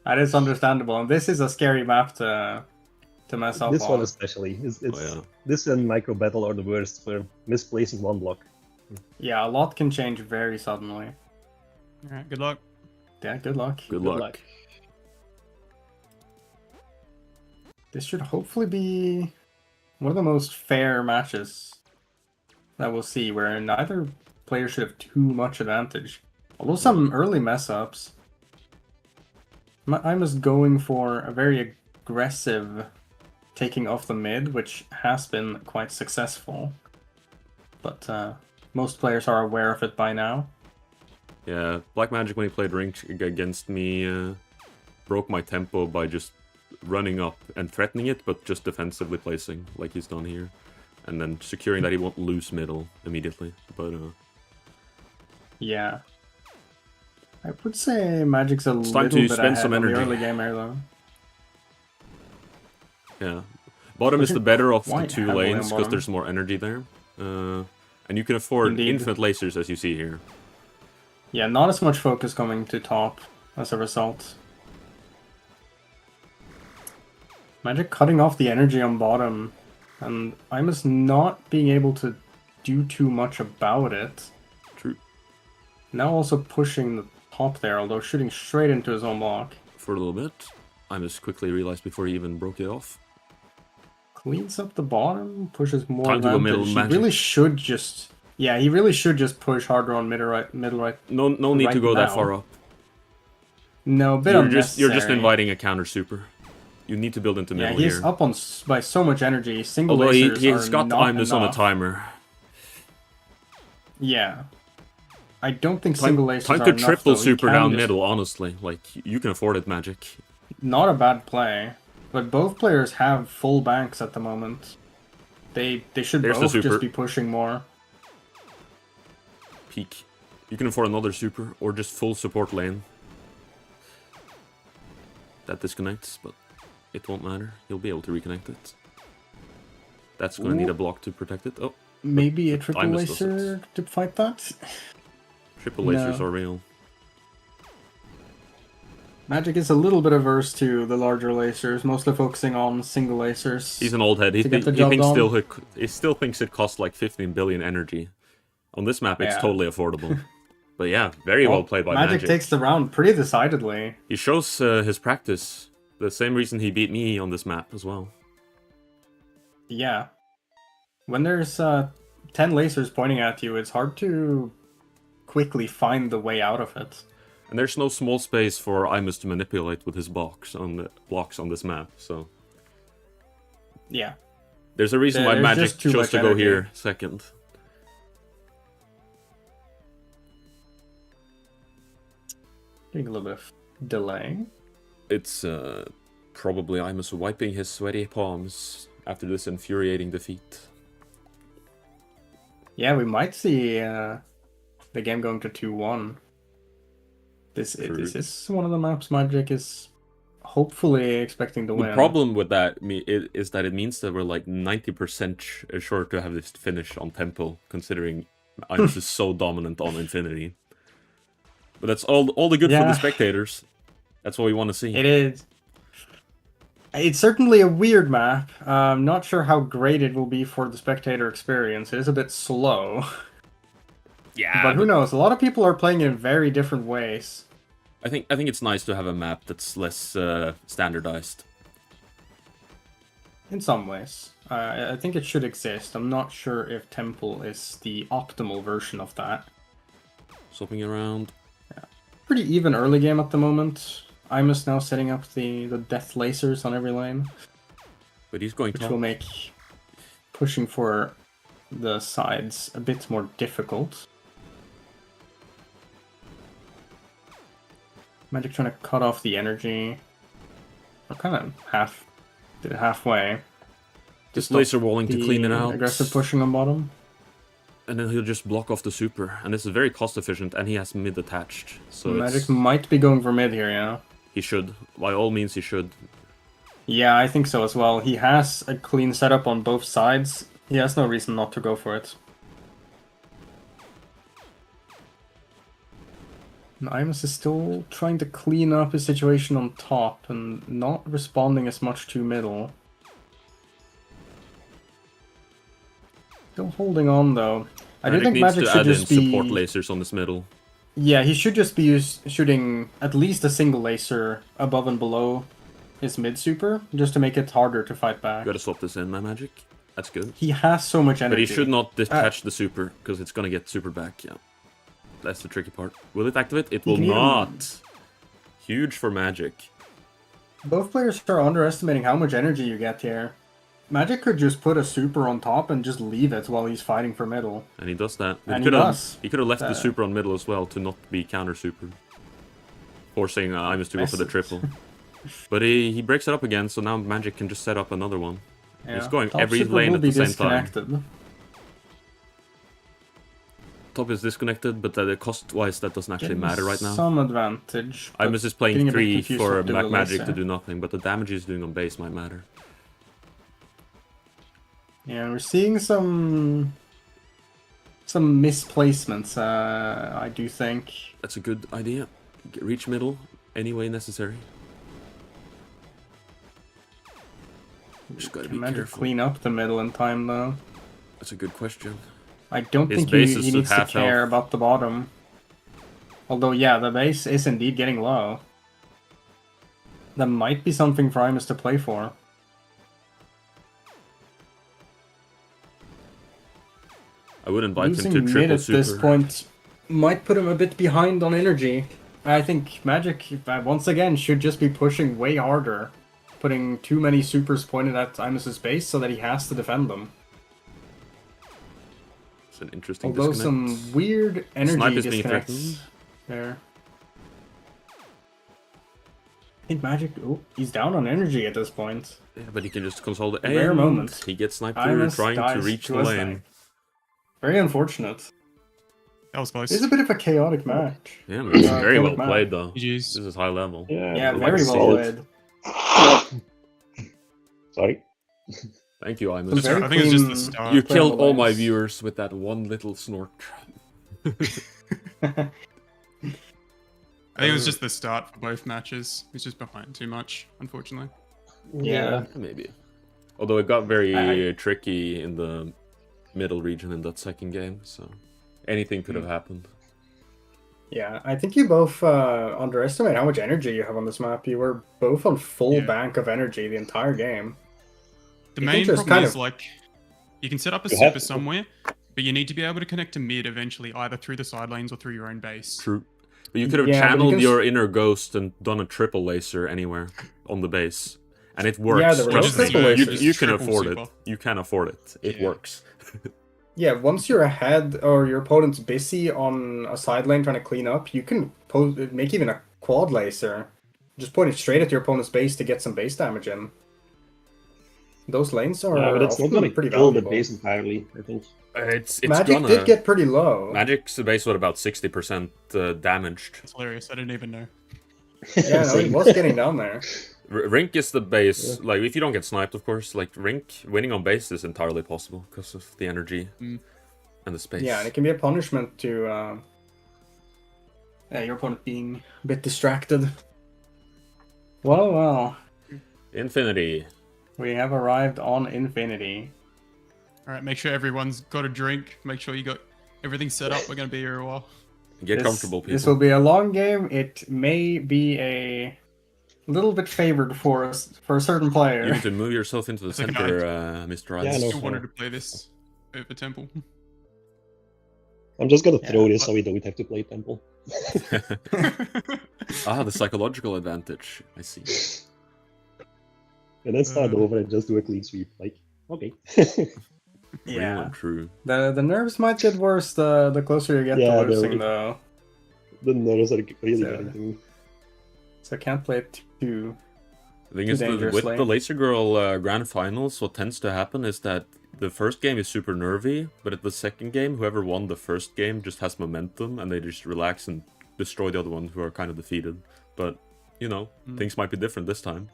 That is understandable, and this is a scary map to mess up This on. one especially. It's, yeah. This and Micro Battle are the worst for misplacing one block. Yeah, a lot can change very suddenly. All right, good luck. Yeah, good luck. Good luck. This should hopefully be one of the most fair matches that we'll see, where neither player should have too much advantage. Although some early mess ups. I'm just going for a very aggressive taking off the mid, which has been quite successful. But most players are aware of it by now. Yeah, Black Magic, when he played Rink against me, broke my tempo by just running up and threatening it, but just defensively placing, like he's done here. And then securing that he won't lose middle immediately. But Yeah. I would say Magic's a It's little time to bit spend ahead some on the energy. early game here, though. yeah. Bottom is the better of the White two heavily on lanes, because bottom. there's more energy there. And you can afford Indeed. infinite lasers, as you see here. Yeah, not as much focus coming to top as a result. Magic cutting off the energy on bottom, and Imus not being able to do too much about it. True. Now also pushing the top there, although shooting straight into his own block. For a little bit. I just quickly realized before he even broke it off. Cleans up the bottom, pushes more Time to go advantage. middle, He Magic. really should just... Yeah, he really should just push harder on middle right. No need to Right go that now. far up. No, a bit You're just unnecessary. inviting a counter super. You need to build into Yeah, middle he's here. up on by so much energy. Single Although lasers he's are got not Imus on a enough. timer. Yeah. I don't think Time, single lasers time are to enough, triple though. He super can down just- middle, honestly. Like, you can afford it, Magic. Not a bad play. But both players have full banks at the moment. They should There's the both super. just be pushing more. Peak. You can afford another super, or just full support lane. That disconnects, but it won't matter. You'll be able to reconnect it. That's gonna need Ooh. a block to protect it. Oh, Maybe a triple Imus does laser to fight that? triple lasers No. are real. Magic is a little bit averse to the larger lasers, mostly focusing on single lasers. He's an old head. He, To get the he job thinks done. he still thinks it costs like 15 billion energy. On this map, it's Yeah. totally affordable. But yeah, very well played by Magic. Takes the round pretty decidedly. He shows his practice. The same reason he beat me on this map as well. Yeah. When there's 10 lasers pointing at you, it's hard to quickly find the way out of it. And there's no small space for Imus to manipulate with his blocks on this map, so... Yeah. There's a reason why There's Magic just too chose much to go energy. here second. Getting a little bit of delay. It's probably Imus wiping his sweaty palms after this infuriating defeat. Yeah, we might see the game going to 2-1. This is one of the maps Magic is hopefully expecting to win. The problem with that is that it means that we're like 90% sure to have this finish on tempo, considering Imus is so dominant on Infinity. But that's all the good for the spectators. That's what we want to see. It is. It's certainly a weird map. I'm not sure how great it will be for the spectator experience. It is a bit slow. Yeah, but who knows? A lot of people are playing it in very different ways. I think it's nice to have a map that's less standardized. In some ways. I think it should exist. I'm not sure if Temple is the optimal version of that. Swapping around. Yeah. Pretty even early game at the moment. Imus now setting up the death lasers on every lane. But he's going which top. Will make pushing for the sides a bit more difficult. Magic trying to cut off the energy. Or kind of did it halfway. Just laser walling to clean it out. Aggressive pushing on bottom. And then he'll just block off the super. And this is very cost efficient, and he has mid attached. So Magic might be going for mid here, yeah. He should. By all means, he should. Yeah, I think so as well. He has a clean setup on both sides. He has no reason not to go for it. And Imus is still trying to clean up his situation on top and not responding as much to middle. Still holding on though. I do think Magic should just be support lasers on this middle. Yeah, he should just be shooting at least a single laser above and below his mid super, just to make it harder to fight back. Gotta swap this in, my Magic. That's good. He has so much energy. But he should not detach the super, because it's gonna get super back, yeah. That's the tricky part. Will it activate? It will not. Huge for Magic. Both players are underestimating how much energy you get here. Magic could just put a super on top and just leave it while he's fighting for middle. And he does that. And he does. He could have left the super on middle as well to not be counter super. Forcing Imus to go for the triple. But he breaks it up again, so now Magic can just set up another one. Yeah. He's going Top every super lane will at be the same time. disconnected. Top is disconnected, but cost-wise that doesn't actually matter right now. Some advantage. Imus is playing 3 for Black Magic to do nothing, but the damage he's doing on base might matter. Yeah, we're seeing some misplacements, I do think. That's a good idea. Reach middle any way necessary. Just gotta be careful. Clean up the middle in time, though. That's a good question. I don't think he needs to care about the bottom. Although, yeah, the base is indeed getting low. That might be something for Imus to play for. I would invite him to Losing triple mid at super. this point might put him a bit behind on energy. I think Magic, once again, should just be pushing way harder. Putting too many supers pointed at Imus' base so that he has to defend them. It's an interesting Although disconnect. some weird energy disconnects there. I think Magic... Oh, he's down on energy at this point. Yeah, but he can just consolidate. Rare moment. He gets sniped through trying to reach the lane. Very unfortunate. That was close. It's a bit of a chaotic match. Yeah, man, it's very well map. played though. GG's. This is high level. Yeah, like very well played. Sorry. Thank you, Imus. I think it's just the start. You killed all my viewers with that one little snort. I think it was just the start for both matches. It's just behind too much, unfortunately. Yeah. Maybe. Although it got very tricky in the middle region in that second game, so anything could have happened. Yeah, I think you both underestimate how much energy you have on this map. You were both on full bank of energy the entire game. The main problem is, like, you can set up a super somewhere, But you need to be able to connect to mid eventually, either through the side lanes or through your own base. True. But you could have Yeah, but you channeled can your inner ghost and done a triple laser anywhere on the base. And it works. Yeah, there were no Trust me. triple lasers. You can Triple afford super. it. You can afford it. It Yeah. works. Yeah, once you're ahead or your opponent's busy on a side lane trying to clean up, you can make even a quad laser. Just point it straight at your opponent's base to get some base damage in. Those lanes are Yeah, but it's not often gonna pretty kill the valuable. base entirely, I think. It's Magic gonna... did get pretty low. Magic's base was about 60% damaged. It's hilarious. I didn't even know. Yeah, no, it Same. was getting down there. Rink is the base. Like, if you don't get sniped, of course, like, Rink winning on base is entirely possible because of the energy and the space. Yeah, and it can be a punishment to your opponent being a bit distracted. Well, well. Infinity. We have arrived on Infinity. All right, make sure everyone's got a drink. Make sure you got everything set up. We're gonna be here a while. Get comfortable, people. This will be a long game. It may be a little bit favored for a certain You player. need to move yourself into the It's like an center, Mr. Yeah, Ice. no. Still wanted to play this over Temple. I'm just gonna Yeah, throw this so we don't have to play Temple. Ah, the psychological advantage. I see. And then start over and just do a clean sweep. Like, okay. Real and true. The nerves might get worse the closer you get Yeah, to losing, they're- though. The nerves are really So- getting to me. So I can't play it too. The thing Too is, with dangerously. the Laser Girl Grand Finals, what tends to happen is that the first game is super nervy, but at the second game, whoever won the first game just has momentum, and they just relax and destroy the other ones who are kind of defeated. But, you know, things might be different this time.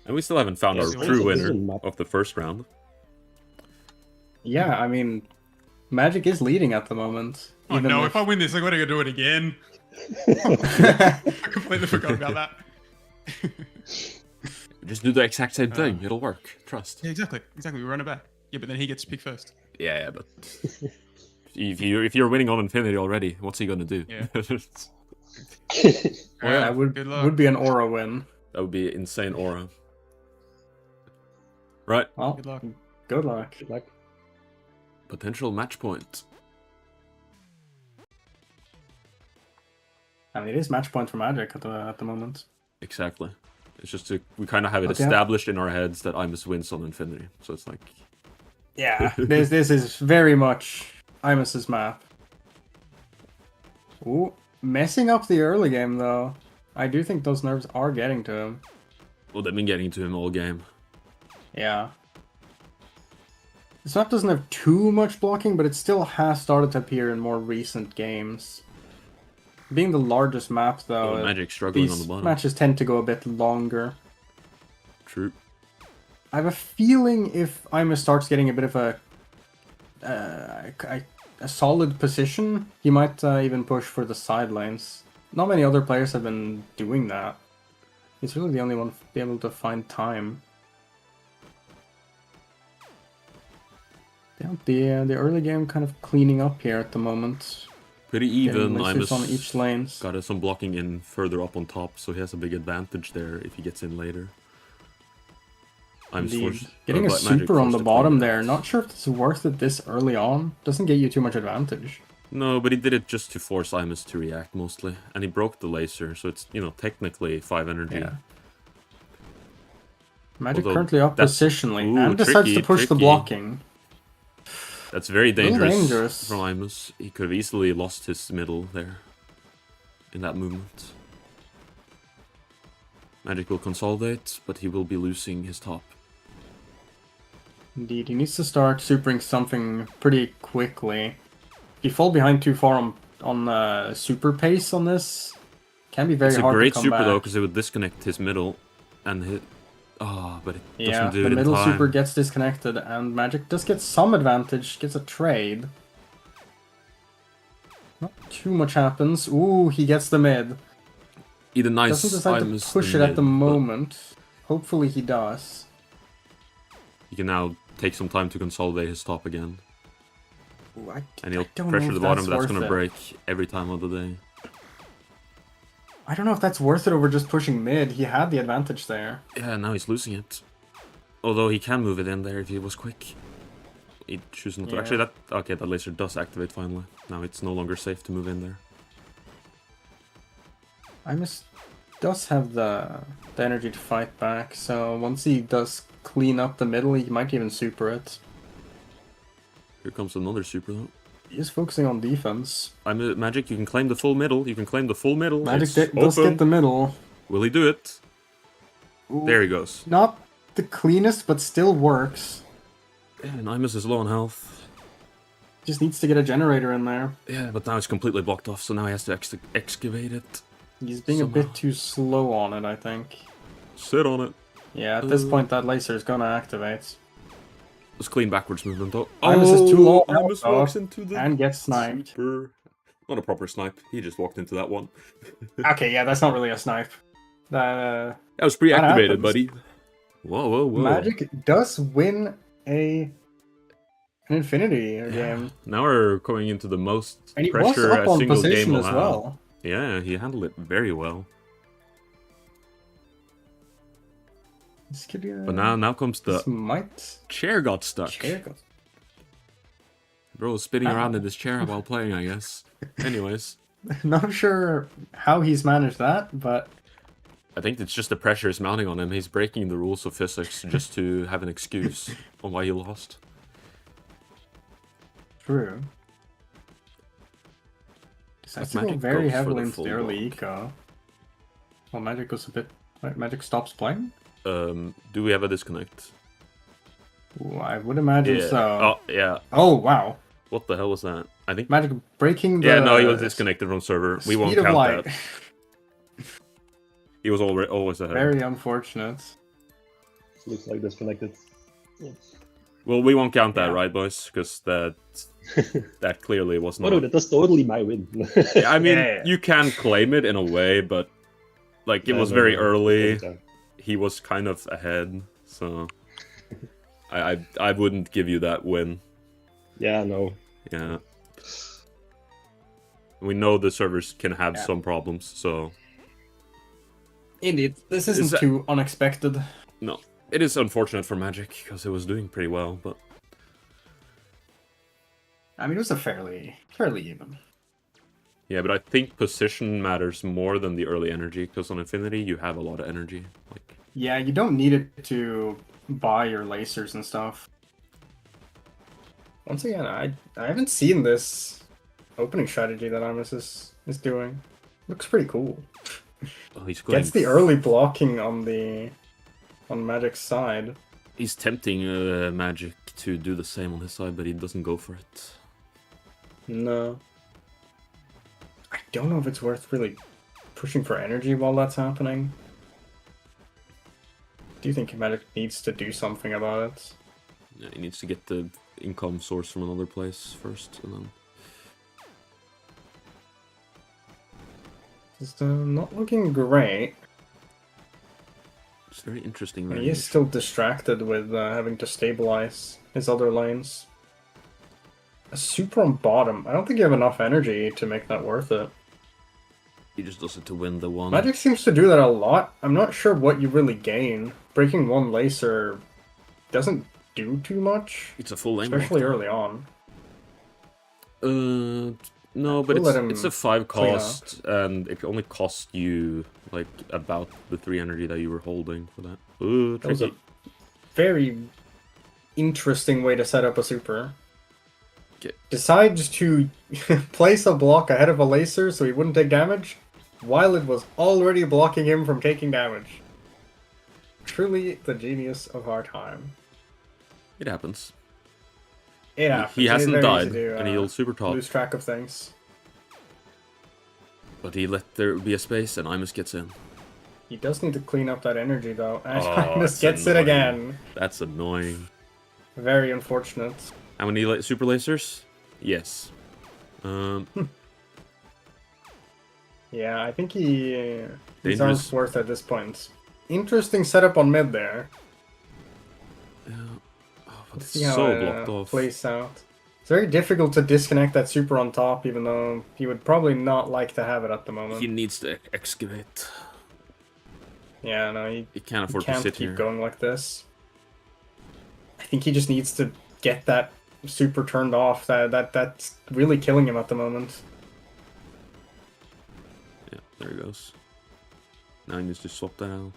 And we still haven't found Yeah, our so true this is a winner map. of the first round. Yeah, I mean, Magic is leading at the moment. Oh even no! if- If I win this, I gotta go do it again. I completely forgot about that. Just do the exact same thing, it'll work. Trust. Yeah, exactly. We run it back. Yeah, but then he gets to pick first. Yeah, but... if you're winning on Infinity already, what's he gonna do? Yeah. Well, that Good luck. would be an aura win. That would be insane aura. Right. Well, Good luck. good luck. Good luck. Potential match point. I mean, it is match point for Magic at the moment. Exactly. It's just we kind of have it Okay. established in our heads that Imus wins on Infinity. So it's like... Yeah, this is very much Imus's map. Ooh, messing up the early game though. I do think those nerves are getting to him. Well, they've been getting to him all game. Yeah. This map doesn't have too much blocking, but it still has started to appear in more recent games. Being the largest map though, Magic struggling on these the bottom. matches tend to go a bit longer. True. I have a feeling if Imus starts getting a bit of a solid position, he might even push for the side lanes. Not many other players have been doing that. He's really the only one to be able to find time. Yeah, the early game kind of cleaning up here at the moment. Pretty Getting even. lasers on Imus each lanes. got some blocking in further up on top, so he has a big advantage there if he gets in later. Indeed. Getting a but Magic super on forced the to bottom play there. that. Not sure if it's worth it this early on. Doesn't get you too much advantage. No, but he did it just to force Imus to react mostly. And he broke the laser, so it's, you know, technically 5 energy. Yeah. Magic Although currently up that's- positionally Ooh, and decides to tricky, push the tricky. blocking. That's very Little dangerous, dangerous. from Imus. He could have easily lost his middle there. In that movement. Magic will consolidate, but he will be losing his top. Indeed, he needs to start supering something pretty quickly. If you fall behind too far on super pace on this, can be very It's a hard great to come super back. though, because it would disconnect his middle and hit. Oh, but it Yeah, doesn't do the it in middle time. super gets disconnected, and Magic does get some advantage, gets a trade. Not too much happens. Ooh, he gets the mid. Either nice Doesn't decide to Imus push in it at the mid, but moment. Hopefully he does. He can now take some time to consolidate his top again. Ooh, And he'll don't know pressure if the bottom, that's worth gonna it. break every time of the day. I don't know if that's worth it over just pushing mid. He had the advantage there. Yeah, now he's losing it. Although he can move it in there if he was quick. he chooses not to. Yeah. Actually, that laser does activate finally. Now it's no longer safe to move in there. Imus does have the energy to fight back, so once he does clean up the middle, he might even super it. Here comes another super though. He is focusing on defense. Magic, you can claim the full middle. You can claim the full middle. Magic does get the middle. Will he do it? Ooh, There he goes. not the cleanest, but still works. And Imus is low on health. Just needs to get a generator in there. Yeah, but now it's completely blocked off, so now he has to excavate it. He's being a bit too slow on it, I think. Sit on it. Yeah, at this point that laser is gonna activate. Let's clean backwards movement though. Imus is too low. Imus walks into the and gets sniped. super. Not a proper snipe. He just walked into that one. Okay, yeah, that's not really a snipe. That was pre-activated, buddy. Whoa, whoa, whoa. Magic does win an infinity game. Now we're going into the most And he pressure was up a on single position game will as have. well. Yeah, he handled it very well. This could be But now comes the this might chair got stuck. got... Bro was spinning around in his chair while playing, I guess. Anyways. Not sure how he's managed that, but I think it's just the pressure is mounting on him. He's breaking the rules of physics just to have an excuse on why he lost. true. That's to go Magic very goes for heavily the into full the early block. eco. Well, Magic goes a bit... Right, Magic stops playing? Do we have a disconnect? Ooh, I would imagine Yeah. so. Oh, yeah. Oh, wow. What the hell was that? I think... Magic breaking the... Yeah, no, he was disconnected from server. We won't speed of count light. that. He was always ahead. Very unfortunate. Looks like disconnected. Well, we won't count that, Yeah. right, boys? Because that clearly was Oh not... no, that was totally my win. Yeah, I mean, Yeah. you can claim it in a way, but... Like, it Yeah, was no, very no, early. no. He was kind of ahead, so... I wouldn't give you that win. Yeah, no. Yeah. We know the servers can have Yeah. some problems, so... Indeed. This isn't that- too unexpected. No. It is unfortunate for Magic, because it was doing pretty well, but... I mean, it was a fairly even. Yeah, but I think position matters more than the early energy, because on Infinity you have a lot of energy. Like, Yeah, you don't need it to buy your lasers and stuff. Once again, I haven't seen this opening strategy that Imus is doing. Looks pretty cool. oh, he's going... Gets the early blocking on Magic's side. He's tempting Magic to do the same on his side, but he doesn't go for it. No. I don't know if it's worth really pushing for energy while that's happening. Do you think Magic needs to do something about it? Yeah, he needs to get the income source from another place first, and then... It's not looking great. It's very interesting. And he is still distracted with having to stabilize his other lanes. A super on bottom. I don't think you have enough energy to make that worth it. He just does it to win the one. Magic seems to do that a lot. I'm not sure what you really gain. Breaking one laser doesn't do too much, It's a full lane. especially block. early on. No, but We'll let him it's a 5 clean up. cost, and it only cost you like about the 3 energy that you were holding for that. Ooh, That was a tricky. very interesting way to set up a super. Okay. Decides to place a block ahead of a laser so he wouldn't take damage, while it was already blocking him from taking damage. Truly the genius of our time. It happens. It happens. He It is hasn't very died, easy to, and he'll super top. lose track of things. But he let there be a space, and Imus gets in. He does need to clean up that energy though. And Oh, Imus that's gets it annoying. again. That's annoying. Very unfortunate. How many super lasers? Yes. Yeah, I think these Dangerous. aren't worth at this point. Interesting setup on mid there. Yeah. Oh, but Let's it's see how so it blocked off. plays out. It's very difficult to disconnect that super on top, even though he would probably not like to have it at the moment. He needs to excavate. Yeah, no, He can't he afford can't to sit keep here. going like this. I think he just needs to get that super turned off. That's really killing him at the moment. Yeah, there he goes. Now he needs to swap that out.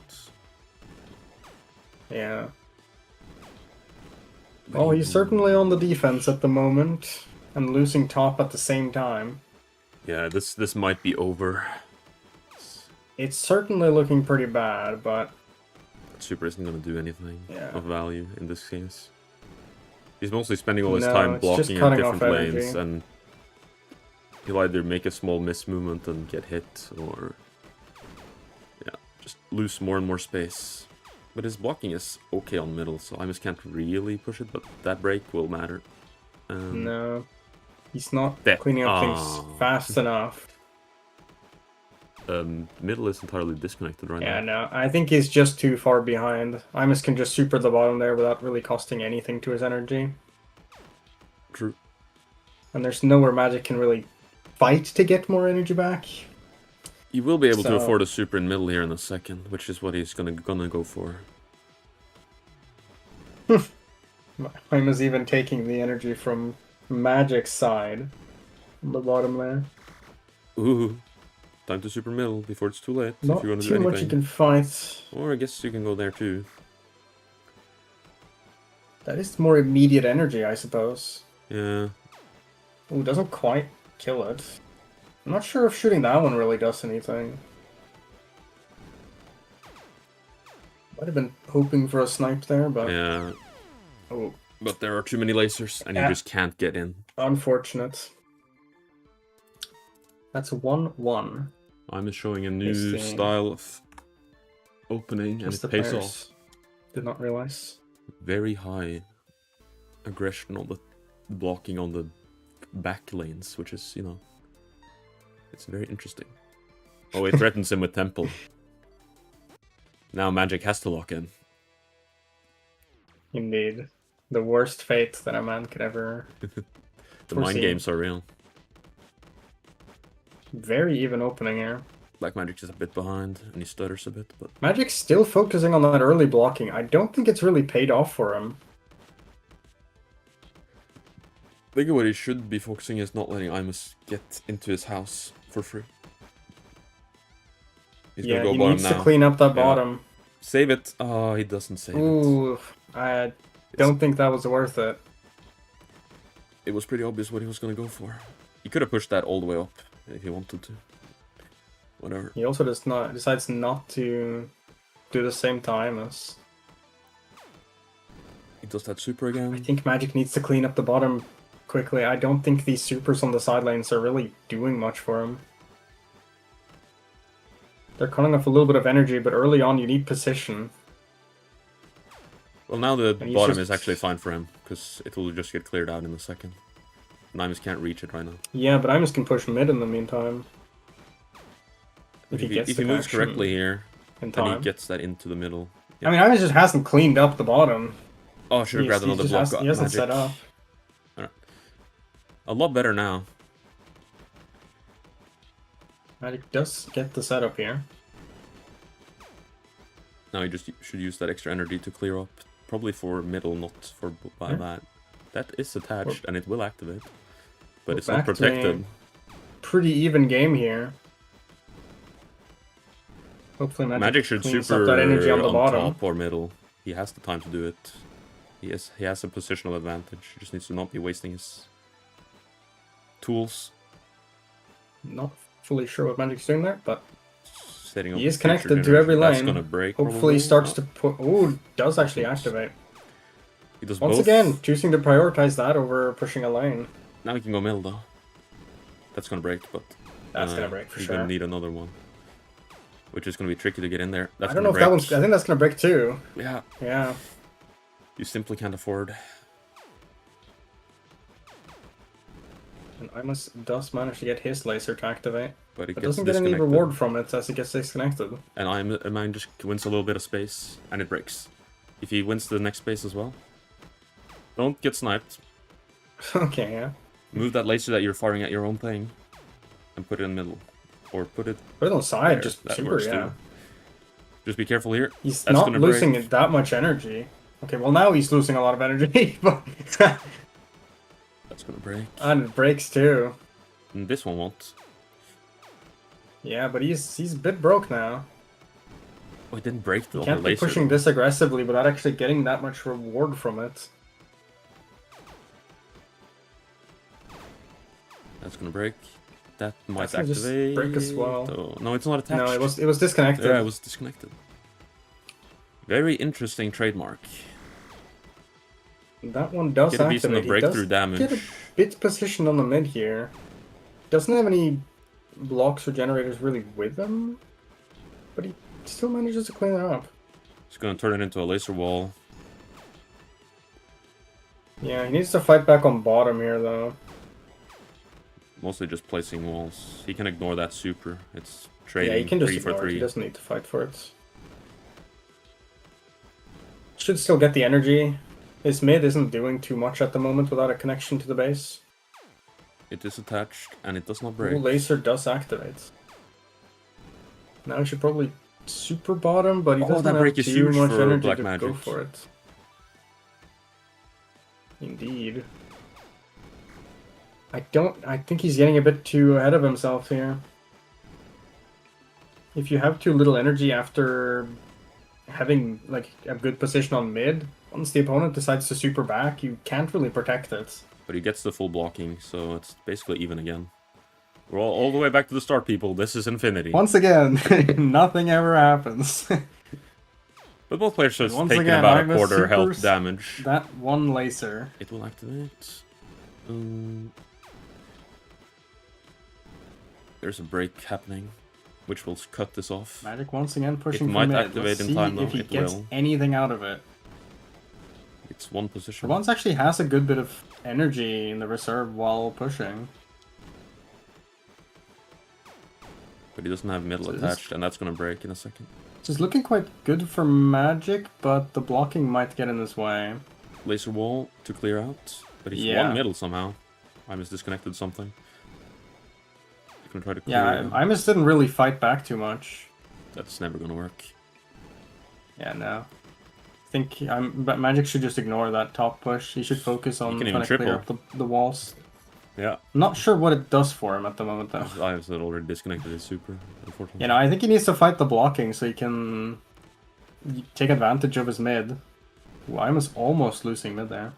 Yeah. Oh, he's certainly on the defense at the moment, and losing top at the same time. Yeah, this might be over. It's certainly looking pretty bad, but... Super isn't going to do anything Yeah. of value in this case. He's mostly spending all his No, time it's just blocking at cutting different off lanes, energy. and he'll either make a small miss movement and get hit, or yeah, just lose more and more space. But his blocking is okay on middle, so Imus can't really push it, but that break will matter. No. He's not There. cleaning up Ah. things fast enough. Middle is entirely disconnected right Yeah, now. no. I think he's just too far behind. Imus can just super the bottom there without really costing anything to his energy. True. And there's nowhere Magic can really fight to get more energy back. You will be able to So- afford a super in middle here in a second, which is what he's gonna go for. Imus even taking the energy from Magic's side. On the bottom there. Ooh, time to super middle before it's too late. Not if you want to too do much you anything. can fight. Or I guess you can go there too. That is more immediate energy, I suppose. Yeah. Ooh, doesn't quite kill it. I'm not sure if shooting that one really does anything. Might have been hoping for a snipe there, but... Yeah. Oh, But there are too many lasers, and Yeah. you just can't get in. unfortunate. That's 1-1. I'm showing a new Interesting. style of opening, and Just it the pays players off. Did not realize. Very high aggression on the blocking on the back lanes, which is, you know, it's very interesting. Oh, it threatens him with Temple. Now Magic has to lock in. Indeed. The worst fate that a man could ever... The mind Foreseen. games are real. Very even opening here. Black Magic's is a bit behind, and he stutters a bit, but Magic's still focusing on that early blocking. I don't think it's really paid off for him. I think what he should be focusing is not letting Imus get into his house for free. He's Yeah, gonna he go bottom needs now. to clean up that Yeah. bottom. Save it. Oh, he doesn't save it. Ooh, I don't think that was worth it. It was pretty obvious what he was gonna go for. He could have pushed that all the way up if he wanted to. Whatever. He also decides not to do the same time as... He does that super I again. think Magic needs to clean up the bottom quickly. I don't think these supers on the side lanes are really doing much for him. They're cutting off a little bit of energy, but early on you need position. Well, now the he's bottom just- is actually fine for him, because it will just get cleared out in a second. Nimus can't reach it right now. Yeah, but Imus can push mid in the meantime. If he gets if the he moves connection correctly here, in then he time. gets that into the middle. I mean, Imus just hasn't cleaned up the bottom. Oh, should have grabbed another block. He hasn't Magic. set up. A lot better now. Magic does get the setup here. Now he just should use that extra energy to clear up. Probably for middle, not for by Yeah. that. That is attached, and it will activate. But We're it's not back to protected. Pretty even game here. Hopefully Magic should cleans super up that energy on the on bottom. top or middle. He has the time to do it. He has a positional advantage. He just needs to not be wasting his tools. Not fully sure what Magic's doing there, but Setting up he is future connected to generation. every That's lane. gonna break. hopefully probably. he starts Oh, to put... Ooh, does actually activate. He does Once both. again, choosing to prioritize that over pushing a lane. Now he can go middle though. That's gonna break, but That's gonna break for he's sure. gonna need another one, which is gonna be tricky to get in there. That's I don't know if gonna that break. one's... I think that's gonna break too. Yeah, Yeah. you simply can't afford. And Imus does manage to get his laser to activate, But it but gets doesn't get any disconnected. reward from it as it gets disconnected. And mine just wins a little bit of space, and it breaks. If he wins the next space as well, don't get sniped. Okay, yeah. Move that laser that you're firing at your own thing, and put it in the middle, or put it. Put it on the side, there. just That super, works yeah. too. Just be careful here. He's That's not gonna losing break. that much energy. Okay, well now he's losing a lot of energy, but That's gonna break. And it breaks too. And this one won't. Yeah, but he's a bit broke now. Oh, it didn't break the You other can't be laser. pushing this aggressively without actually getting that much reward from it. That's gonna break. That might gonna just activate. break as well. Oh, no, it's not attached. No, it was disconnected. Yeah, it was disconnected. Very interesting trademark. That one does Get a decent activate. He breakthrough does damage. get a bit positioned on the mid here. Doesn't have any blocks or generators really with him, but he still manages to clean it up. He's gonna turn it into a laser wall. Yeah, he needs to fight back on bottom here though. Mostly just placing walls. He can ignore that super. It's trading Yeah, he can just 3 for ignore it. 3. He doesn't need to fight for it. Should still get the energy. His mid isn't doing too much at the moment without a connection to the base. It is attached and it does not The break. laser does activate. Now he should probably super bottom, but he Oh, doesn't that have break is too huge much for energy Black to go Magic. for it. Indeed. I think he's getting a bit too ahead of himself here. If you have too little energy after having like a good position on mid, once the opponent decides to super back, you can't really protect it. But he gets the full blocking, so it's basically even again. We're all the way back to the start, people. This is infinity. Once again, nothing ever happens. But both players are Once taking again, about a Imus quarter health supers damage. That one laser. It will activate. There's a break happening, which will cut this off. Magic once again pushing It for might mid. activate Let's in see time, though. if he It gets will. anything out of it. It's one position. Once actually has a good bit of energy in the reserve while pushing. But he doesn't have middle So this- attached, and that's gonna break in a second. It's looking quite good for Magic, but the blocking might get in his way. Laser wall to clear out, but he's Yeah. one middle somehow. Imus disconnected something. He's gonna try to clear Yeah, it out. Imus didn't really fight back too much. That's never gonna work. Yeah, no. I think but Magic should just ignore that top push. He should focus on can trying even to clear up the walls. Yeah, Not sure what it does for him at the moment, though. Imus had already disconnected his super, unfortunately. You know, I think he needs to fight the blocking so he can take advantage of his mid. Ooh, Imus almost losing mid there.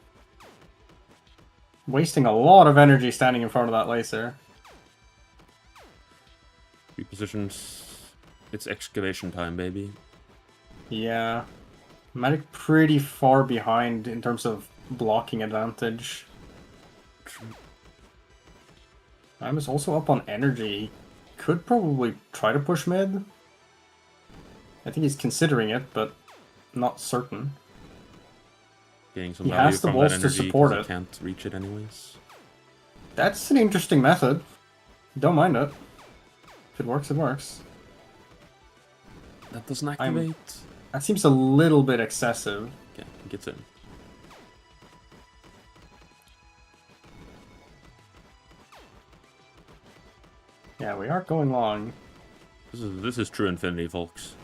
Wasting a lot of energy standing in front of that laser. Repositions. It's excavation time, baby. Yeah. Magic pretty far behind in terms of blocking advantage. Imus also up on energy. Could probably try to push mid. I think he's considering it, but not certain. Getting some He value has the from walls that to energy, support 'cause it. he can't reach it anyways. That's an interesting method. Don't mind it. If it works, it works. That doesn't activate. That seems a little bit excessive. Okay, he gets in. Yeah, we are going long. This is true infinity, folks.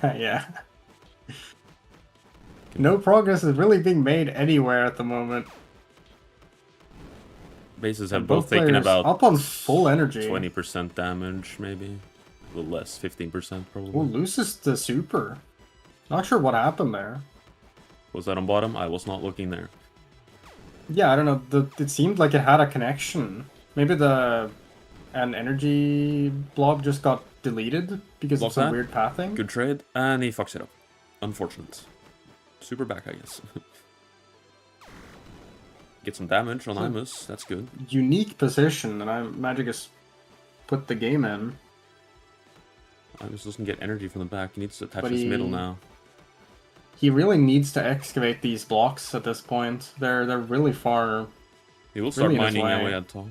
Yeah. No progress is really being made anywhere at the moment. Bases have And both taken players about up on full energy. 20% damage, maybe. A little less, 15% probably. Oh, loses the super. Not sure what happened there. Was that on bottom? I was not looking there. Yeah, I don't know. It seemed like it had a connection. Maybe an energy blob just got deleted because Lost of some that? weird pathing. Good trade, and he fucks it up. Unfortunate. Super back, I guess. Get some damage on Imus, that's good. Unique position, and Magic has put the game in. Imus doesn't get energy from the back, he needs to attach But his middle now. He really needs to excavate these blocks at this point. They're really far. He will start really in his mining way. away at top.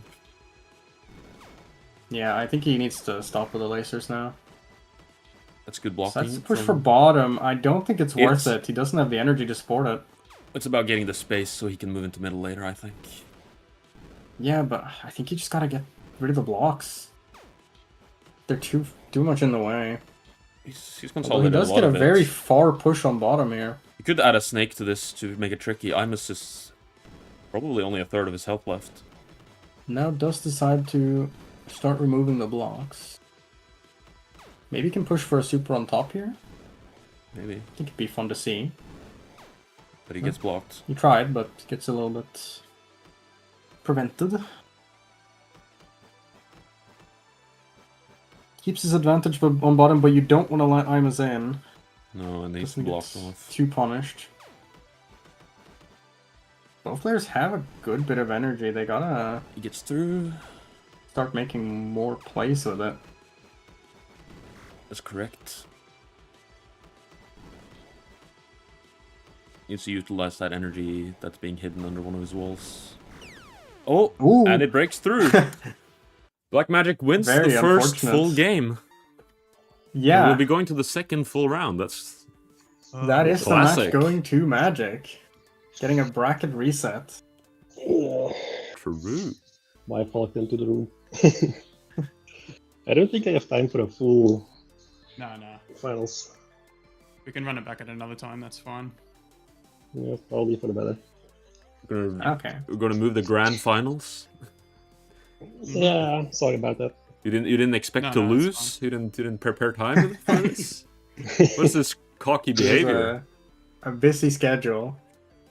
Yeah, I think he needs to stop with the lasers now. That's good So blocking. that's the push for from- bottom. I don't think it's worth It's- it. He doesn't have the energy to support it. It's about getting the space so he can move into middle later, I think. Yeah, but I think you just gotta get rid of the blocks. They're too much in the way. He's Although he consolidated does a lot get a of it. very far push on bottom here. You could add a snake to this to make it tricky. Imus is Probably only a third of his health left. Now does decide to start removing the blocks. Maybe he can push for a super on top here. Maybe. I think it'd be fun to see. But he gets blocked. He tried, but gets a little bit prevented. Keeps his advantage on bottom, but you don't want to let Imus in. No, and he's Doesn't blocked get off. too punished. Both players have a good bit of energy. They gotta He gets through. start making more plays with it. That's correct. Needs to utilize that energy that's being hidden under one of his walls. Oh, Ooh. and it breaks through. Black Magic wins Very the first unfortunate. full game. Yeah, We'll be going to the second full round. That's that is the match classic. going to Magic. Getting a bracket reset. Yeah. True. My fault into the room. I don't think I have time for a full No. finals. We can run it back at another time. That's fine. Yeah, probably for the better. Okay. We're gonna move the grand finals. Yeah, sorry about that. You didn't expect No, to no, it's lose. You didn't prepare time for this. What's this cocky behavior? A busy schedule.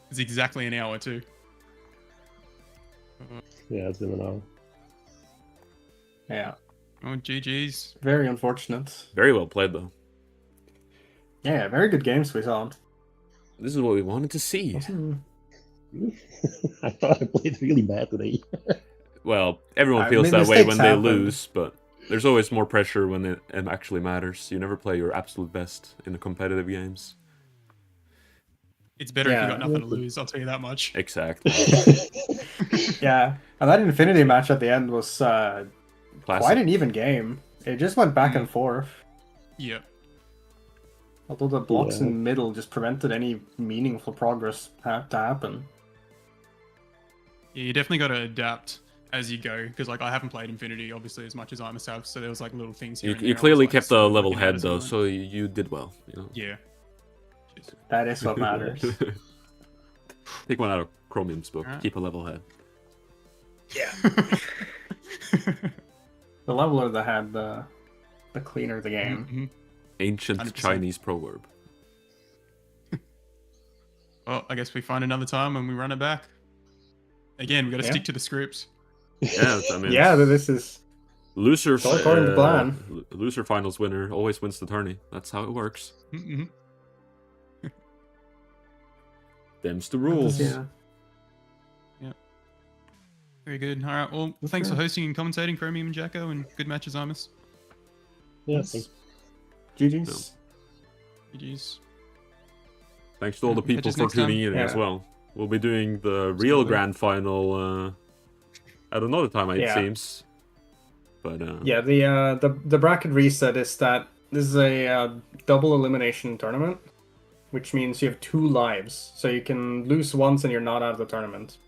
It's exactly an hour too. Yeah, it's been an hour. Yeah. Oh, GG's. Very unfortunate. Very well played though. Yeah, very good games we saw. This is what we wanted to see. Wasn't- I thought I played really bad today. Well, everyone I feels mean, that way mistakes when they happen. lose, but there's always more pressure when it actually matters. You never play your absolute best in the competitive games. It's better if Yeah. you got nothing to lose. I'll tell you that much. Exactly. Yeah, and that Infinity match at the end was quite Classic. an even game. It just went back and forth. Yep. Although the blocks Yeah. in the middle just prevented any meaningful progress to happen. Yeah, you definitely got to adapt as you go because like I haven't played Infinity obviously as much as Imus have, so there was like little things here. You, and you there I was, clearly like, kept sort a of level working out head as I though, went. so you did well. You know. Yeah. Jeez. That is what matters. Take one out of Chromium's book. Alright. Keep a level head. The leveler that had the cleaner the game. Mhm. Ancient 100%. Chinese proverb. Well, I guess we find another time and we run it back. Again, we got to Yeah. stick to the scripts. Yeah, I mean, Yeah, this is loser. It's all according to plan. Loser finals winner always wins the tourney. That's how it works. Mm-hmm. Them's the rules. yeah. Very good. All right. Well, That's thanks for good. hosting and commentating, Chromium and Jakko, and good matches, Imus. Yeah, Yes. thanks. GG's. GG's. Thanks to all the Catch people us for next time. tuning in as Yeah. well. We'll be doing the real Absolutely. grand final at another time, it Yeah. seems. But Yeah, the bracket reset is that this is a double elimination tournament, which means you have 2 lives, so you can lose once and you're not out of the tournament.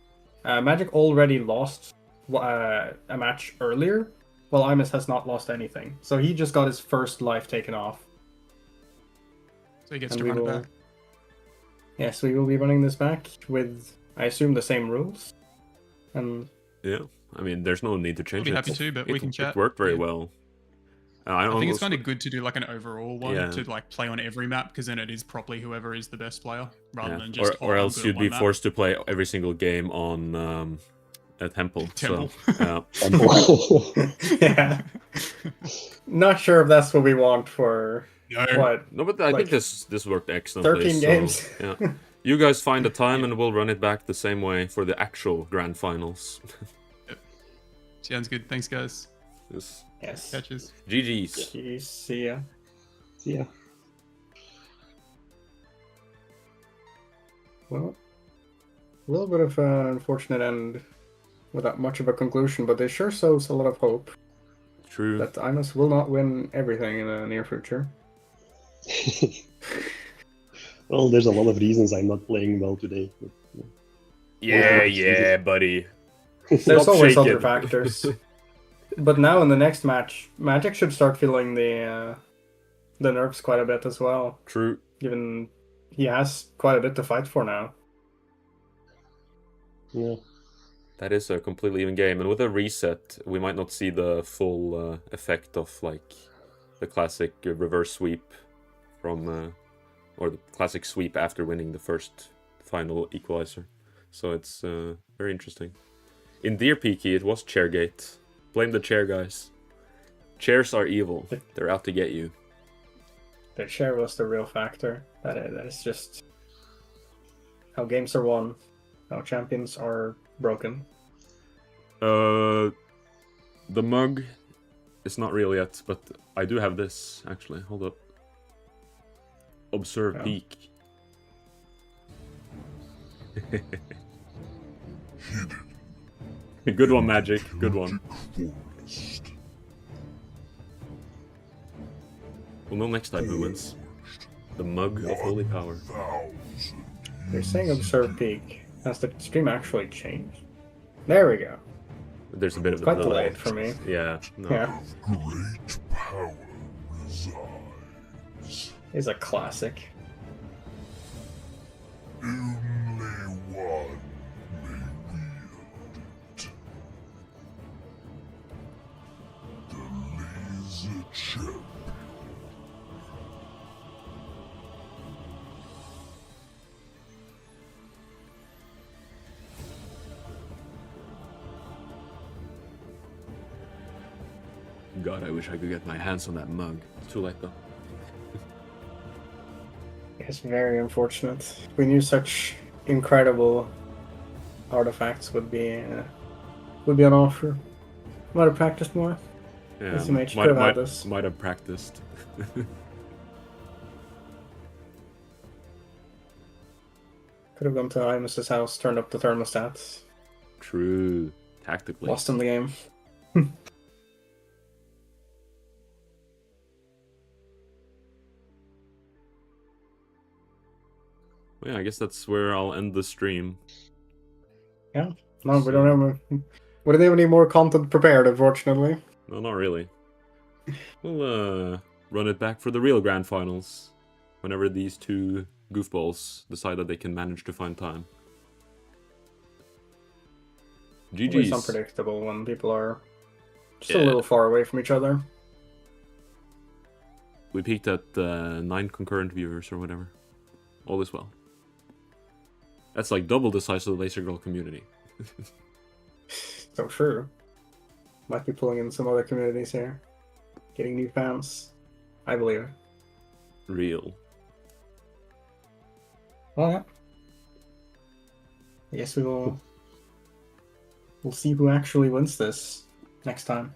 Magic already lost a match earlier, while Imus has not lost anything, so he just got his first life taken off. So he gets And to we run it will- back. Yes, we will be running this back with, I assume, the same rules. And yeah, I mean, there's no need to change be it. happy to, but we can chat. It worked very Yeah. well. I think it's almost- kind of good to do like an overall one Yeah. to like play on every map because then it is properly whoever is the best player rather yeah. than just or I'm else good at you'd one be map. forced to play every single game on a temple. Temple. So, yeah, not sure if that's what we want for No. what. no, but I Like, think this worked excellently. 13 so, games. Yeah. You guys find a time and we'll run it back the same way for the actual grand finals. Sounds good. Thanks, guys. Yes. Yes. Catches. GG's. Jeez, see ya. See ya. Well, a little bit of an unfortunate end without much of a conclusion, but it sure shows a lot of hope True. that Imus will not win everything in the near future. Well, there's a lot of reasons I'm not playing well today. But, Yeah, buddy. There's Stop always shaking. other factors. But now in the next match, Magic should start feeling the nerves quite a bit as well, True. given he has quite a bit to fight for now. Yeah. That is a completely even game, and with a reset, we might not see the full effect of like the classic reverse sweep from, or the classic sweep after winning the first final equalizer. So it's very interesting. In Deer Peaky, it was Chairgate. Blame the chair, guys. Chairs are evil. They're out to get you. The chair was the real factor. That is just how games are won, how champions are broken. The mug is not real yet, but I do have this, actually. Hold up. Observe peak. Good one, Magic. Good one. Well, no next time who wins. The mug of holy power. They're saying observe peak. Has the stream actually changed? There we go. There's a bit of a Quite delay. delayed for me. Yeah. No. Yeah. Great power resides. It's a classic. Only one may wield it. The Lazer Champion. God, I wish I could get my hands on that mug. It's too late though. It's very unfortunate. We knew such incredible artifacts would be on offer. Might have practiced more. Yeah, SMH could have had this. might have practiced. Could have gone to Imus's house, turned up the thermostats, True. Tactically. lost in the game. Well, yeah, I guess that's where I'll end the stream. Yeah. No, we don't have. We don't have any more content prepared, unfortunately. No, not really. We'll run it back for the real grand finals. Whenever these two goofballs decide that they can manage to find time. It's GG's. unpredictable when people are just a Yeah. little far away from each other. We peaked at 9 concurrent viewers or whatever. All is well. That's like double the size of the Laser Girl community. So true. Might be pulling in some other communities here. Getting new fans. I believe it. Real. Well, yeah. I guess we'll see who actually wins this next time.